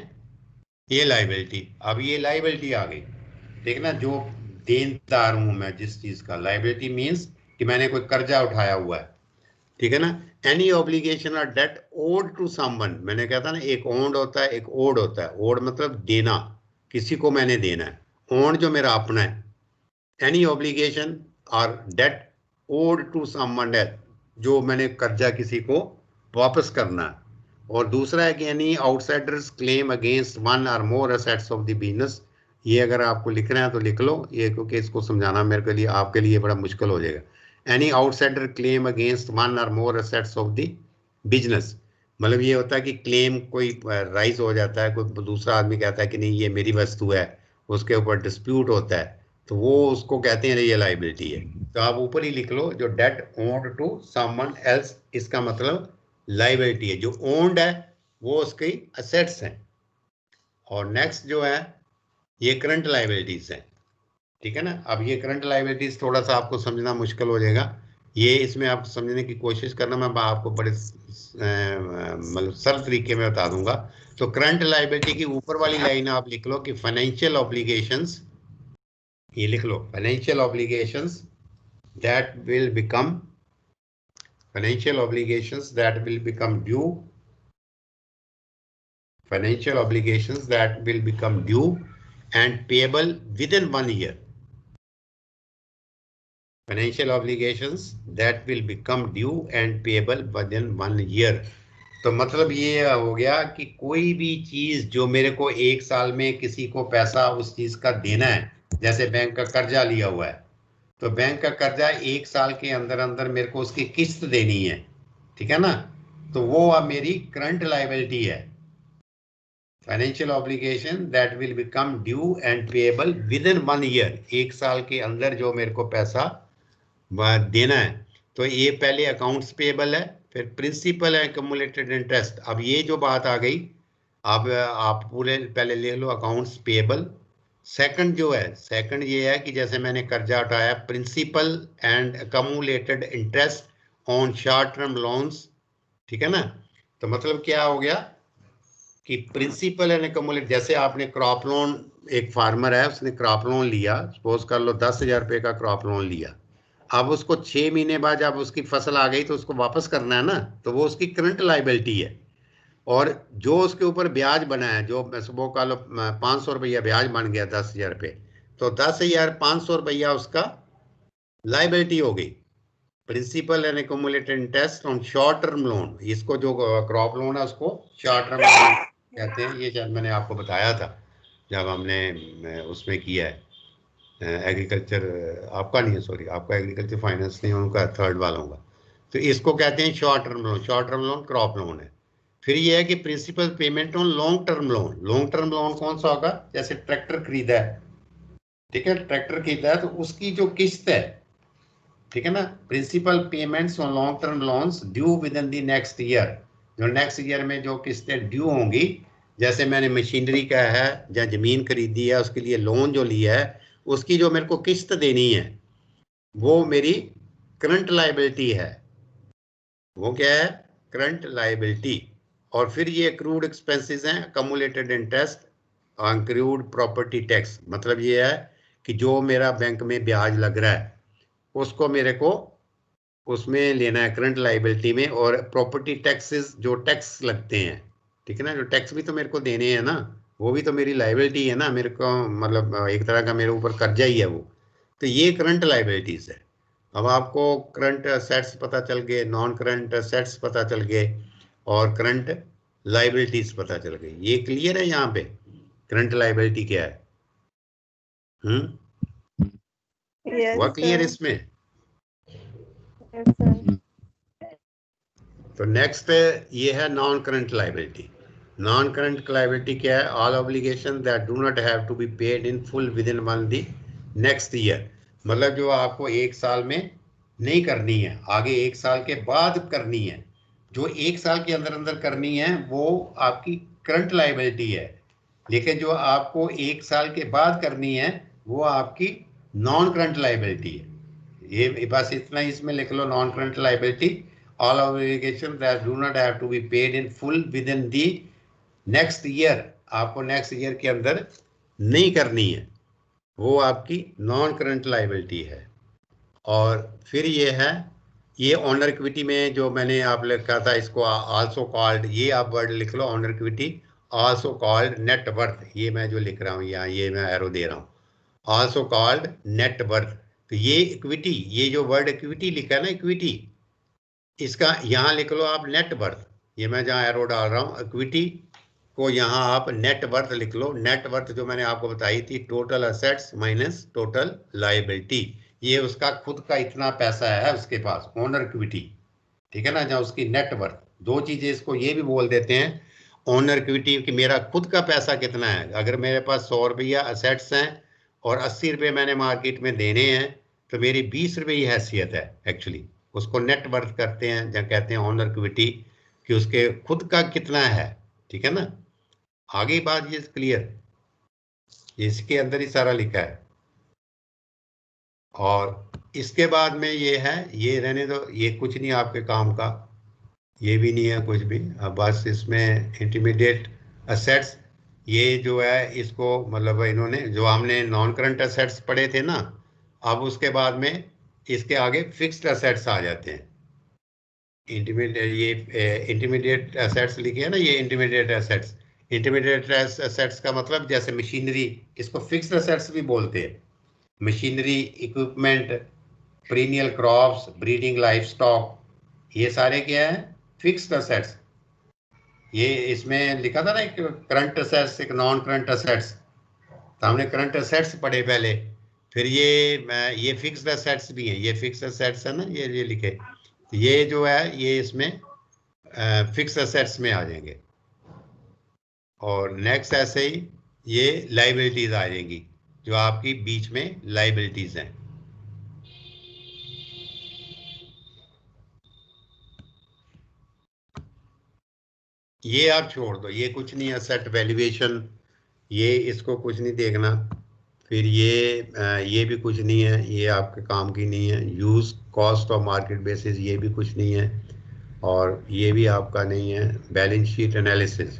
ये लाइबिलिटी। अब ये लाइबिलिटी आ गई, देखना, जो देनदार हूं मैं जिस चीज का, लाइबिलिटी मीन्स कि मैंने कोई कर्जा उठाया हुआ है, ठीक है ना। एनी ऑब्लिगेशन और डेट ओड टू समवन, मैंने कहा था ना, एक ओन्ड होता है, एक ओड होता है। ओड मतलब देना, किसी को मैंने देना है। ओन्ड जो मेरा अपना है। एनी ऑब्लिगेशन और डेट ओड टू समवन है, जो मैंने कर्जा किसी को वापस करना है। और दूसरा है कि any outsiders claim against one or more assets of the business. ये अगर आपको लिखना है तो लिख लो ये, क्योंकि इसको समझाना मेरे के लिए, आपके लिए बड़ा मुश्किल हो जाएगा। Any outsider claim against one or more assets of the business, मतलब ये होता है कि क्लेम कोई राइज हो जाता है, कोई दूसरा आदमी कहता है कि नहीं ये मेरी वस्तु है, उसके ऊपर डिस्प्यूट होता है, तो वो उसको कहते हैं ये लाइबिलिटी है। तो आप ऊपर ही लिख लो, जो debt owed to someone else, इसका मतलब लाइबिलिटी है। जो ओन्ड है वो उसकी असेट्स हैं। और नेक्स्ट जो है ये करंट लाइबिलिटीज है, ठीक है ना। अब ये करंट लाइबिलिटीज थोड़ा सा आपको समझना मुश्किल हो जाएगा, ये इसमें आप समझने की कोशिश करना, मैं आपको बड़े मतलब सरल तरीके में बता दूंगा। तो करंट लाइबिलिटी की ऊपर वाली लाइन आप लिख लो कि फाइनेंशियल ऑब्लिगेशंस, ये लिख लो, financial obligations that will become, financial obligations that will become due, financial obligations that will become due and payable within 1 year, financial obligations that will become due and payable within 1 year। तो मतलब ये हो गया कि कोई भी चीज जो मेरे को 1 साल में किसी को पैसा उस चीज का देना है, जैसे बैंक का कर्जा लिया हुआ है, तो बैंक का कर्जा 1 साल के अंदर अंदर मेरे को उसकी किस्त देनी है, ठीक है ना। तो वो अब मेरी करंट लाइबिलिटी है। Financial obligation that will become due and payable with in 1 year, 1 साल के अंदर जो मेरे को पैसा देना है। तो ये पहले अकाउंट्स पेएबल है, फिर प्रिंसिपल है, कम्युलेटेड इंटरेस्ट। अब ये जो बात आ गई, अब आप पूरे पहले ले लो अकाउंट्स पेएबल। सेकंड जो है, सेकंड ये है कि जैसे मैंने कर्जा उठाया, principal and cumulated interest on short term loans, ठीक है ना। तो मतलब क्या हो गया कि प्रिंसिपल एंड कम्युलेट, जैसे आपने क्रॉप लोन, एक फार्मर है उसने क्रॉप लोन लिया, सपोज कर लो 10,000 रुपये का क्रॉप लोन लिया। अब उसको 6 महीने बाद जब उसकी फसल आ गई तो उसको वापस करना है ना, तो वो उसकी करंट लाइबिलिटी है। और जो उसके ऊपर ब्याज बना है, जो वो का लो 500 रुपया ब्याज बन गया 10,000 रुपये, तो 10,500 रुपया उसका लाइबिलिटी हो गई। Principal and accumulated interest on short term loan, इसको जो क्रॉप लोन है उसको शॉर्ट टर्म लोन कहते हैं। ये शायद मैंने आपको बताया था जब हमने उसमें किया है एग्रीकल्चर, आपका नहीं है सॉरी, आपका एग्रीकल्चर फाइनेंस नहीं, उनका थर्ड वाला होगा। तो इसको कहते हैं short term loan. Short term loan crop loan है। फिर ये है कि principal payment on long term loan. Long term loan कौन सा होगा, जैसे ट्रैक्टर खरीदा है, ठीक है, ट्रैक्टर खरीदा है तो उसकी जो किस्त है, ठीक है ना, principal payments on long term loans due within the next year, जो नेक्स्ट ईयर में जो किस्तें ड्यू होंगी, जैसे मैंने मशीनरी का है या जमीन खरीदी है उसके लिए लोन जो लिया है, उसकी जो मेरे को किस्त देनी है वो मेरी करंट लाइबिलिटी है। वो क्या है, करंट लाइबिलिटी। और फिर ये एक्रूड एक्सपेंसेस हैं, कम्युलेटेड इंटरेस्ट, एक्रूड प्रॉपर्टी टैक्स, मतलब ये है कि जो मेरा बैंक में ब्याज लग रहा है उसको मेरे को उसमें लेना है करंट लाइबिलिटी में। और प्रॉपर्टी टैक्सेस जो टैक्स लगते हैं, ठीक है ना, जो टैक्स भी तो मेरे को देने हैं ना, वो भी तो मेरी लाइबिलिटी है ना, मेरे को मतलब एक तरह का मेरे ऊपर कर्जा ही है वो। तो ये करंट लाइबिलिटीज है। अब आपको करंट असेट्स पता चल गए, नॉन करंट असेट्स पता चल गए, और करंट लाइबिलिटीज पता चल गई। ये क्लियर है यहाँ पे करंट लाइबिलिटी क्या है? हुआ क्लियर इसमें? तो नेक्स्ट ये है non current liability. Non current liability क्या है, all obligation that do not have to be paid in full within one the next year, मतलब जो आपको 1 साल में नहीं करनी है, आगे 1 साल के बाद करनी है। जो 1 साल के अंदर अंदर करनी है वो आपकी करंट लायबिलिटी है, लेकिन जो आपको 1 साल के बाद करनी है वो आपकी नॉन करंट लायबिलिटी है। ये बस इतना इसमें लिख लो, non current liability, all obligation that do not have to be paid in full within the next year, आपको नेक्स्ट ईयर के अंदर नहीं करनी है, वो आपकी नॉन करंट लायबिलिटी है। और फिर ये है, ये ऑनर इक्विटी में जो मैंने आप लिखा था इसको आल्सो कॉल्ड, ये आप वर्ड लिख लो, owner equity also called net worth, ये मैं जो लिख रहा हूँ यहाँ, ये मैं एरो दे रहा हूँ, आल्सो कॉल्ड नेट वर्थ। तो ये इक्विटी, ये जो वर्ड इक्विटी लिखा है ना, इक्विटी, इसका यहाँ लिख लो आप नेट वर्थ, ये मैं जहाँ एरो डाल रहा हूँ इक्विटी को यहाँ आप नेट वर्थ लिख लो। नेट वर्थ जो मैंने आपको बताई थी, total assets minus total liability, ये उसका खुद का इतना पैसा है उसके पास, ओनर इक्विटी, ठीक है ना, जहाँ उसकी नेट वर्थ। दो चीजें इसको ये भी बोल देते हैं ओनर इक्विटी, कि मेरा खुद का पैसा कितना है। अगर मेरे पास 100 रुपया असेट्स हैं और 80 रुपये मैंने मार्केट में देने हैं, तो मेरी 20 रुपये ही हैसियत है एक्चुअली, उसको नेट वर्थ करते हैं, जहाँ कहते हैं ओनर इक्विटी, कि उसके खुद का कितना है, ठीक है ना। आगे बात ये क्लियर, इसके अंदर ही सारा लिखा है। और इसके बाद में ये है, ये रहने दो, ये कुछ नहीं आपके काम का, ये भी नहीं है कुछ भी। अब बस इसमें इंटरमीडिएट असेट्स, ये जो है इसको मतलब इन्होंने जो हमने नॉन करंट असेट्स पढ़े थे ना, अब उसके बाद में इसके आगे फिक्स्ड असेट्स आ जाते हैं। इंटरमीडिएट, ये इंटरमीडिएट असेट्स लिखे हैं ना, ये इंटरमीडिएट असेट्स, इंटरमीडिएट असेट्स का मतलब जैसे मशीनरी, इसको फिक्स्ड असेट्स भी बोलते हैं। Machinery, equipment, period crops, breeding life stock, ये सारे क्या है, फिक्स्ड असेट्स। ये इसमें लिखा था ना एक करंट असेट्स, एक नॉन करंट असेट्स, तो हमने करंट असेट्स पढ़े पहले, फिर ये फिक्स्ड असेट्स भी हैं, ये फिक्स्ड असेट्स है ना, ये लिखे, तो ये जो है ये इसमें फिक्स्ड असेट्स में आ जाएंगे। और नेक्स्ट ऐसे ही ये लाइबिलिटीज आ जाएंगी, जो आपकी बीच में लाइबिलिटीज हैं। ये आप छोड़ दो, ये कुछ नहीं है, सेट वैल्यूएशन, ये इसको कुछ नहीं देखना। फिर ये भी कुछ नहीं है, ये आपके काम की नहीं है। Use cost of market basis, ये भी कुछ नहीं है, और ये भी आपका नहीं है। बैलेंस शीट एनालिसिस,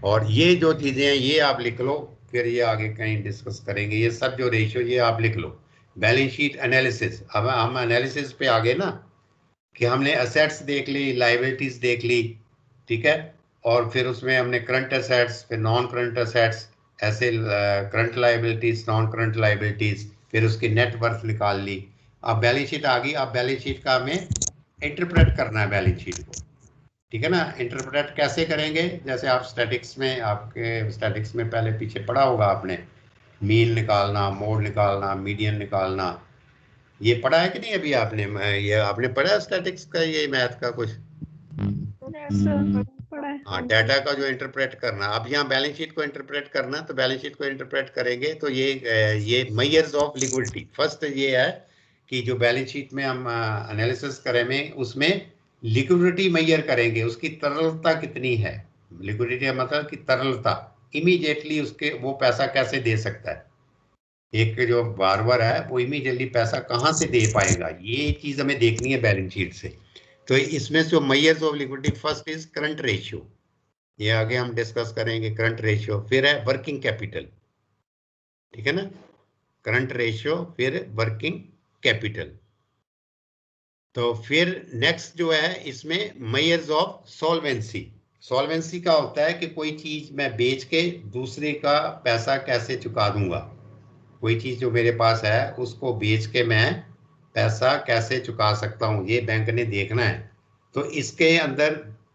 और ये जो चीजें हैं ये आप लिख लो, फिर ये आगे कहीं डिस्कस करेंगे। ये सब जो रेशियो ये आप लिख लो, बैलेंस शीट एनालिसिस। अब हम एनालिसिस पे आ गए ना, कि हमने असेट्स देख ली, लाइबिलिटीज देख ली, ठीक है, और फिर उसमें हमने करंट असेट्स, फिर नॉन करंट असेट्स, ऐसे current liabilities, non current liabilities, फिर उसकी नेट वर्थ निकाल ली। अब बैलेंस शीट आ गई, अब बैलेंस शीट का हमें इंटरप्रेट करना है बैलेंस शीट को, ठीक है ना। इंटरप्रेट कैसे करेंगे, जैसे आप स्टैटिक्स में, आपके स्टैटिक्स में पहले पीछे पढ़ा होगा आपने, मीन निकालना, मोड निकालना, मीडियन निकालना, ये पढ़ा है कि नहीं अभी आपने? ये आपने पढ़ा स्टैटिक्स का, ये मैथ का कुछ? हाँ, डाटा का जो इंटरप्रेट करना। अब यहाँ बैलेंस शीट को इंटरप्रेट करना, तो बैलेंस शीट को इंटरप्रेट करेंगे तो ये मेजर्स ऑफ लिक्विडिटी, फर्स्ट ये है कि जो बैलेंस शीट में हम एनालिसिस करेंगे उसमें लिक्विडिटी मेजर करेंगे, उसकी तरलता कितनी है। लिक्विडिटी का मतलब कि तरलता, इमीडिएटली उसके वो पैसा कैसे दे सकता है। एक जो बारबर है वो इमीडिएटली पैसा कहाँ से दे पाएगा, ये चीज हमें देखनी है बैलेंस शीट से। तो इसमें जो measures of liquidity, first is current ratio, ये आगे हम डिस्कस करेंगे करंट रेशियो। फिर है वर्किंग कैपिटल, ठीक है ना, करंट रेशियो, फिर वर्किंग कैपिटल। तो फिर नेक्स्ट जो है इसमें मेजर्स ऑफ सॉल्वेंसी। सॉल्वेंसी का होता है कि कोई चीज मैं बेच के दूसरे का पैसा कैसे चुका दूंगा, कोई चीज जो मेरे पास है उसको बेच के मैं पैसा कैसे चुका सकता हूँ, ये बैंक ने देखना है। तो इसके अंदर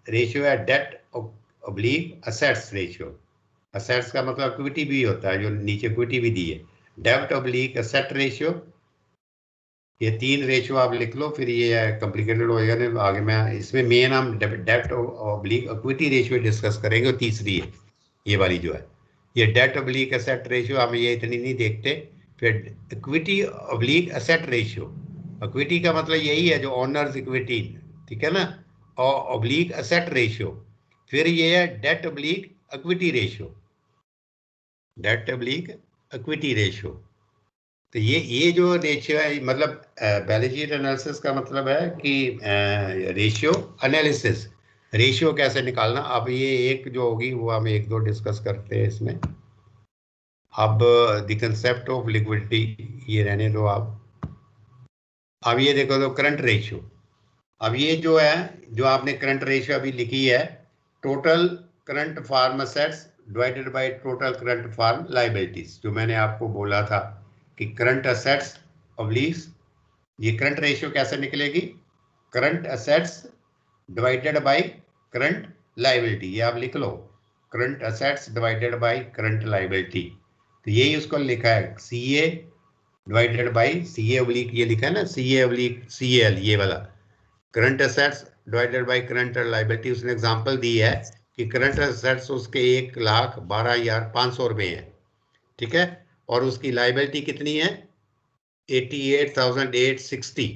रेशियो है debt oblique assets ratio. Assets का मतलब इक्विटी भी होता है, जो नीचे इक्विटी भी दी है, डेब्ट ऑब्लिक असेट रेशियो। ये 3 रेशियो आप लिख लो, फिर ये कॉम्प्लिकेटेड हो जाएगा ना आगे। मैं इसमें मेन हम डेब्ट ऑब्लिक इक्विटी रेशियो डिस्कस करेंगे, और तीसरी है ये वाली जो है, ये डेट ऑब्लिक एसेट रेशियो। हम ये इतनी नहीं देखते, फिर equity oblique asset ratio, equity का मतलब यही है जो ओनर्स इक्विटी, ठीक है ना, और ऑब्लिक एसेट रेशियो, फिर ये है debt oblique equity ratio, debt oblique equity ratio. तो ये जो रेशियो है, मतलब बैलेंस शीट एनालिसिस का मतलब है कि रेशियो एनालिसिस, रेशियो कैसे निकालना। अब ये एक जो होगी वो हम एक दो डिस्कस करते हैं इसमें। अब द कंसेप्ट ऑफ लिक्विडिटी ये रहने दो आप। अब ये देखो तो करंट रेशियो, अब ये जो है, जो आपने करंट रेशियो अभी लिखी है, total current farm assets divided by total current farm liabilities, जो मैंने आपको बोला था कि करंट असेट्स ऑब्लिक्स, ये करंट रेशियो कैसे निकलेगी, current assets divided by current liability, ये आप लिख लो, current assets divided by current liability. तो यही उसको लिखा है C A divided by C A oblique, ये लिखा है ना सी ए ऑब्लिक सी एल, ये वाला current assets divided by current liability. उसने एग्जांपल दी है कि करंट असेट्स उसके 1,12,500 रुपये हैं, ठीक है, और उसकी लायबिलिटी कितनी है 88,860,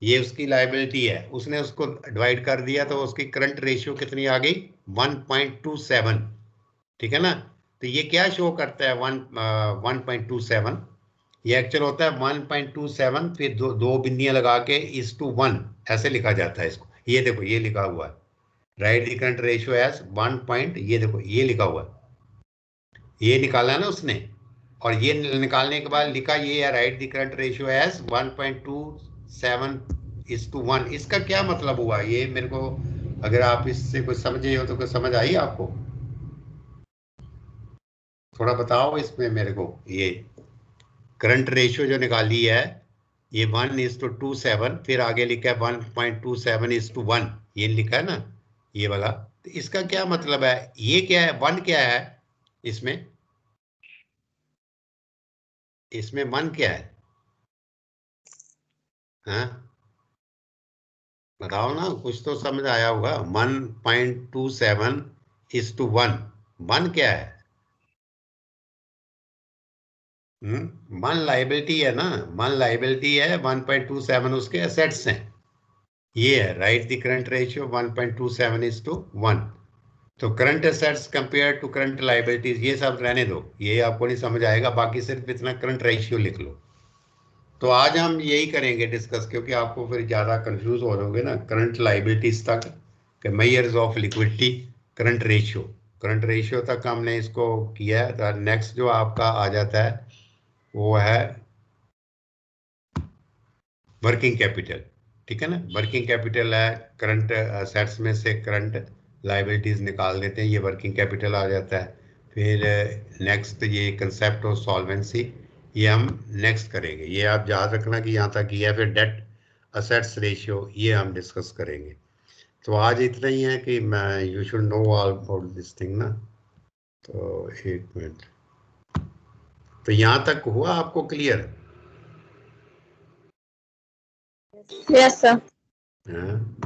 ये उसकी लायबिलिटी है। उसने उसको डिवाइड कर दिया तो उसकी करंट रेशियो कितनी आ गई 1.27, ठीक है ना। तो ये क्या शो करता है 1.27, ये एक्चुअल होता है 1.27, फिर दो बिंदियां लगा के is to 1 ऐसे लिखा जाता है इसको। ये देखो ये लिखा हुआ है right the current ratio as 1 point, ये देखो ये लिखा हुआ है, ये निकाला ना उसने, और ये निकालने के बाद लिखा ये है right the current ratio as 1.27:1। इसका क्या मतलब हुआ ये मेरे को, अगर आप इससे कुछ समझे हो तो कुछ समझ आई आपको, थोड़ा बताओ इसमें मेरे को। ये करंट रेशियो जो निकाली है ये 1:27, फिर आगे लिखा है 1.27:1, ये लिखा है ना ये वाला, तो इसका क्या मतलब है, ये क्या है 1 क्या है इसमें, इसमें 1 क्या है, हाँ बताओ ना, कुछ तो समझ आया होगा। 1.27:1, 1 क्या है, 1 लाइबिलिटी है ना, 1 लाइबिलिटी है, 1.27 उसके एसेट्स हैं, ये है राइट द करंट रेशियो 1.27:1। तो current assets compare to current liabilities, ये सब रहने दो, ये आपको नहीं समझ आएगा, बाकी सिर्फ इतना करंट रेशियो लिख लो। तो आज हम यही करेंगे डिस्कस, क्योंकि आपको फिर ज़्यादा कंफ्यूज हो जाओगे ना करंट लायबिलिटीज तक कि measures of liquidity, current ratio, current ratio तक हमने इसको किया है। तो नेक्स्ट जो आपका आ जाता है वो है वर्किंग कैपिटल, ठीक है ना। वर्किंग कैपिटल है करंट असेट्स में से करंट लायबिलिटीज निकाल देते हैं, ये वर्किंग कैपिटल आ जाता है। फिर नेक्स्ट ये कंसेप्ट ऑफ सॉल्वेंसी, ये हम नेक्स्ट करेंगे, ये आप याद रखना कि यहाँ तक किया है। फिर डेट असेट्स रेशियो ये हम डिस्कस करेंगे। तो आज इतना ही है कि मैं you should know all about this thing ना। तो एक मिनट, तो यहाँ तक हुआ आपको क्लियर? Yes sir. हाँ,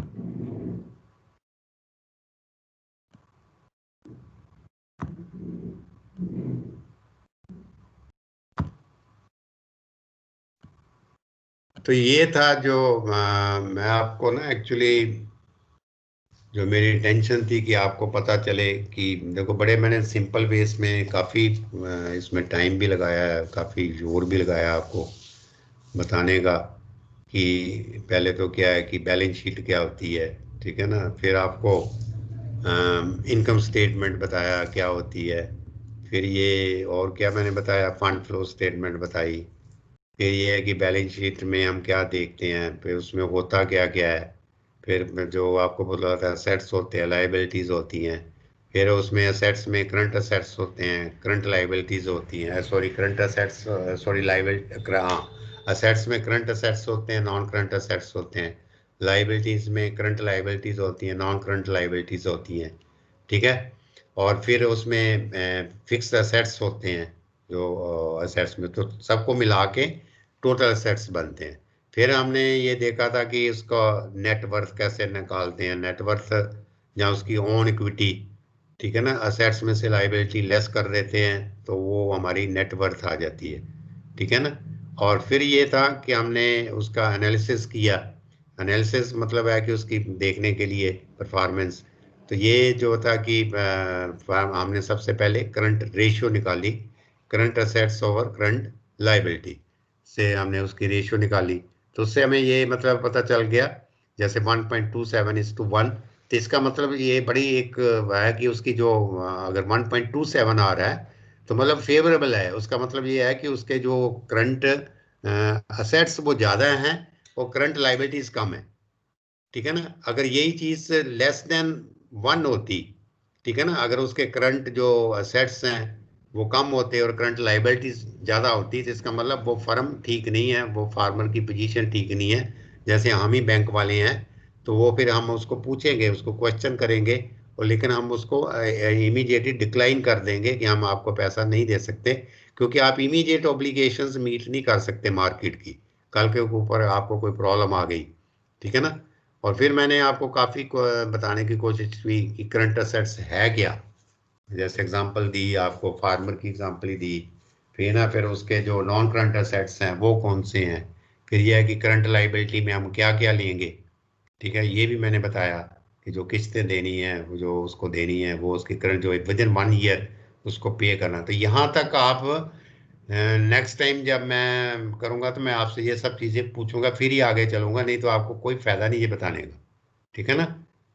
तो ये था जो मैं आपको ना एक्चुअली, जो मेरी इंटेंशन थी कि आपको पता चले कि देखो, बड़े मैंने सिंपल बेस में काफ़ी इसमें टाइम भी लगाया है, काफ़ी जोर भी लगाया आपको बताने का कि पहले तो क्या है कि बैलेंस शीट क्या होती है, ठीक है ना, फिर आपको इनकम स्टेटमेंट बताया क्या होती है, फिर ये और क्या मैंने बताया, फंड फ्लो स्टेटमेंट बताई, फिर ये है कि बैलेंस शीट में हम क्या देखते हैं, फिर उसमें होता क्या क्या है, फिर जो आपको बोला था असेट्स होते हैं, लाइबिलिटीज़ होती हैं, फिर उसमें असेट्स में करंट असेट्स होते हैं, करंट लाइबिलिटीज़ होती हैं, sorry current assets, sorry liability, हाँ असेट्स में करंट असेट्स होते हैं, नॉन करंट असेट्स होते हैं, लाइबिलिटीज़ में करंट लाइबिलिटीज़ होती हैं, नॉन करंट लाइबिलिटीज़ होती हैं, ठीक है। और फिर उसमें फिक्स्ड असेट्स होते हैं, जो असेट्स में, तो सबको मिला के टोटल असेट्स बनते हैं। फिर हमने ये देखा था कि इसका नेटवर्थ कैसे निकालते हैं, नेटवर्थ या उसकी ओन इक्विटी, ठीक है ना, असेट्स में से लाइबिलिटी लेस कर देते हैं तो वो हमारी नेटवर्थ आ जाती है। ठीक है ना। और फिर ये था कि हमने उसका एनालिसिस किया। एनालिसिस मतलब है कि उसकी देखने के लिए परफॉर्मेंस। तो ये जो था कि हमने सबसे पहले करंट रेशियो निकाली, current assets over current liability से हमने उसकी रेशियो निकाली। तो उससे हमें ये मतलब पता चल गया, जैसे 1.27:1, तो इसका मतलब ये बड़ी एक है कि उसकी जो अगर 1.27 आ रहा है तो मतलब फेवरेबल है। उसका मतलब ये है कि उसके जो करंट असेट्स वो ज़्यादा हैं और करंट लाइबिलिटीज कम है। ठीक है ना। अगर यही चीज़ लेस देन 1 होती, ठीक है ना, अगर उसके करंट जो असेट्स हैं वो कम होते और करंट लाइबिलिटीज ज़्यादा होती, तो इसका मतलब वो फर्म ठीक नहीं है, वो फार्मर की पोजीशन ठीक नहीं है। जैसे हम ही बैंक वाले हैं तो वो फिर हम उसको पूछेंगे, उसको क्वेश्चन करेंगे, और लेकिन हम उसको इमीडिएटली डिक्लाइन कर देंगे कि हम आपको पैसा नहीं दे सकते, क्योंकि आप इमीडिएट ऑब्लिगेशंस मीट नहीं कर सकते मार्केट की। कल के ऊपर आपको कोई प्रॉब्लम आ गई, ठीक है ना। और फिर मैंने आपको काफ़ी बताने की कोशिश की कि करंट असेट्स है क्या। जैसे एग्जांपल दी आपको, फार्मर की एग्जांपल ही दी। फिर ना फिर उसके जो नॉन करंट असेट्स हैं वो कौन से हैं। फिर यह है कि करंट लाइबिलिटी में हम क्या क्या लेंगे, ठीक है, ये भी मैंने बताया कि जो किस्तें देनी है, वो जो उसको देनी है, वो उसकी करंट जो विद इन 1 ईयर उसको पे करना। तो यहाँ तक आप नेक्स्ट टाइम जब मैं करूँगा तो मैं आपसे ये सब चीज़ें पूछूंगा, फिर ही आगे चलूंगा, नहीं तो आपको कोई फायदा नहीं ये बताने का। ठीक है ना।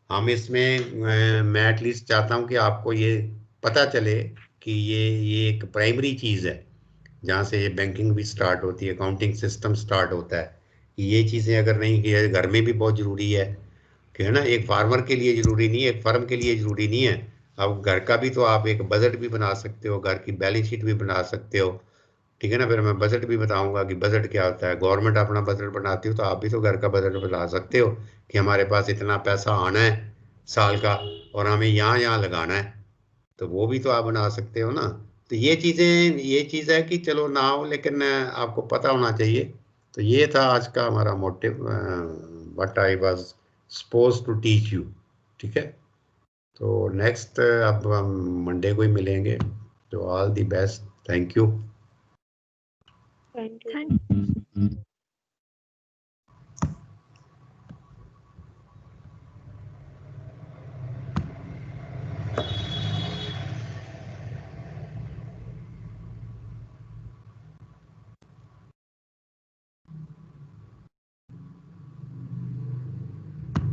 हम इसमें मैं एटलीस्ट चाहता हूँ कि आपको ये पता चले कि ये एक प्राइमरी चीज़ है जहाँ से ये बैंकिंग भी स्टार्ट होती है, अकाउंटिंग सिस्टम स्टार्ट होता है। कि ये चीज़ें अगर नहीं की है, घर में भी बहुत ज़रूरी है कि, है ना, एक फार्मर के लिए ज़रूरी नहीं है, एक फर्म के लिए ज़रूरी नहीं है। अब घर का भी तो आप एक बजट भी बना सकते हो, घर की बैलेंस शीट भी बना सकते हो, ठीक है ना। फिर मैं बजट भी बताऊंगा कि बजट क्या होता है। गवर्नमेंट अपना बजट बनाती हो तो आप भी तो घर का बजट बना सकते हो कि हमारे पास इतना पैसा आना है साल का और हमें यहाँ यहाँ लगाना है, तो वो भी तो आप बना सकते हो ना। तो ये चीज़ें, ये चीज़ है कि चलो ना हो, लेकिन आपको पता होना चाहिए। तो ये था आज का हमारा motive, what I was suppose to teach you. ठीक है। तो नेक्स्ट अब हम मंडे को ही मिलेंगे। तो all the best, thank you. Thank you. Thank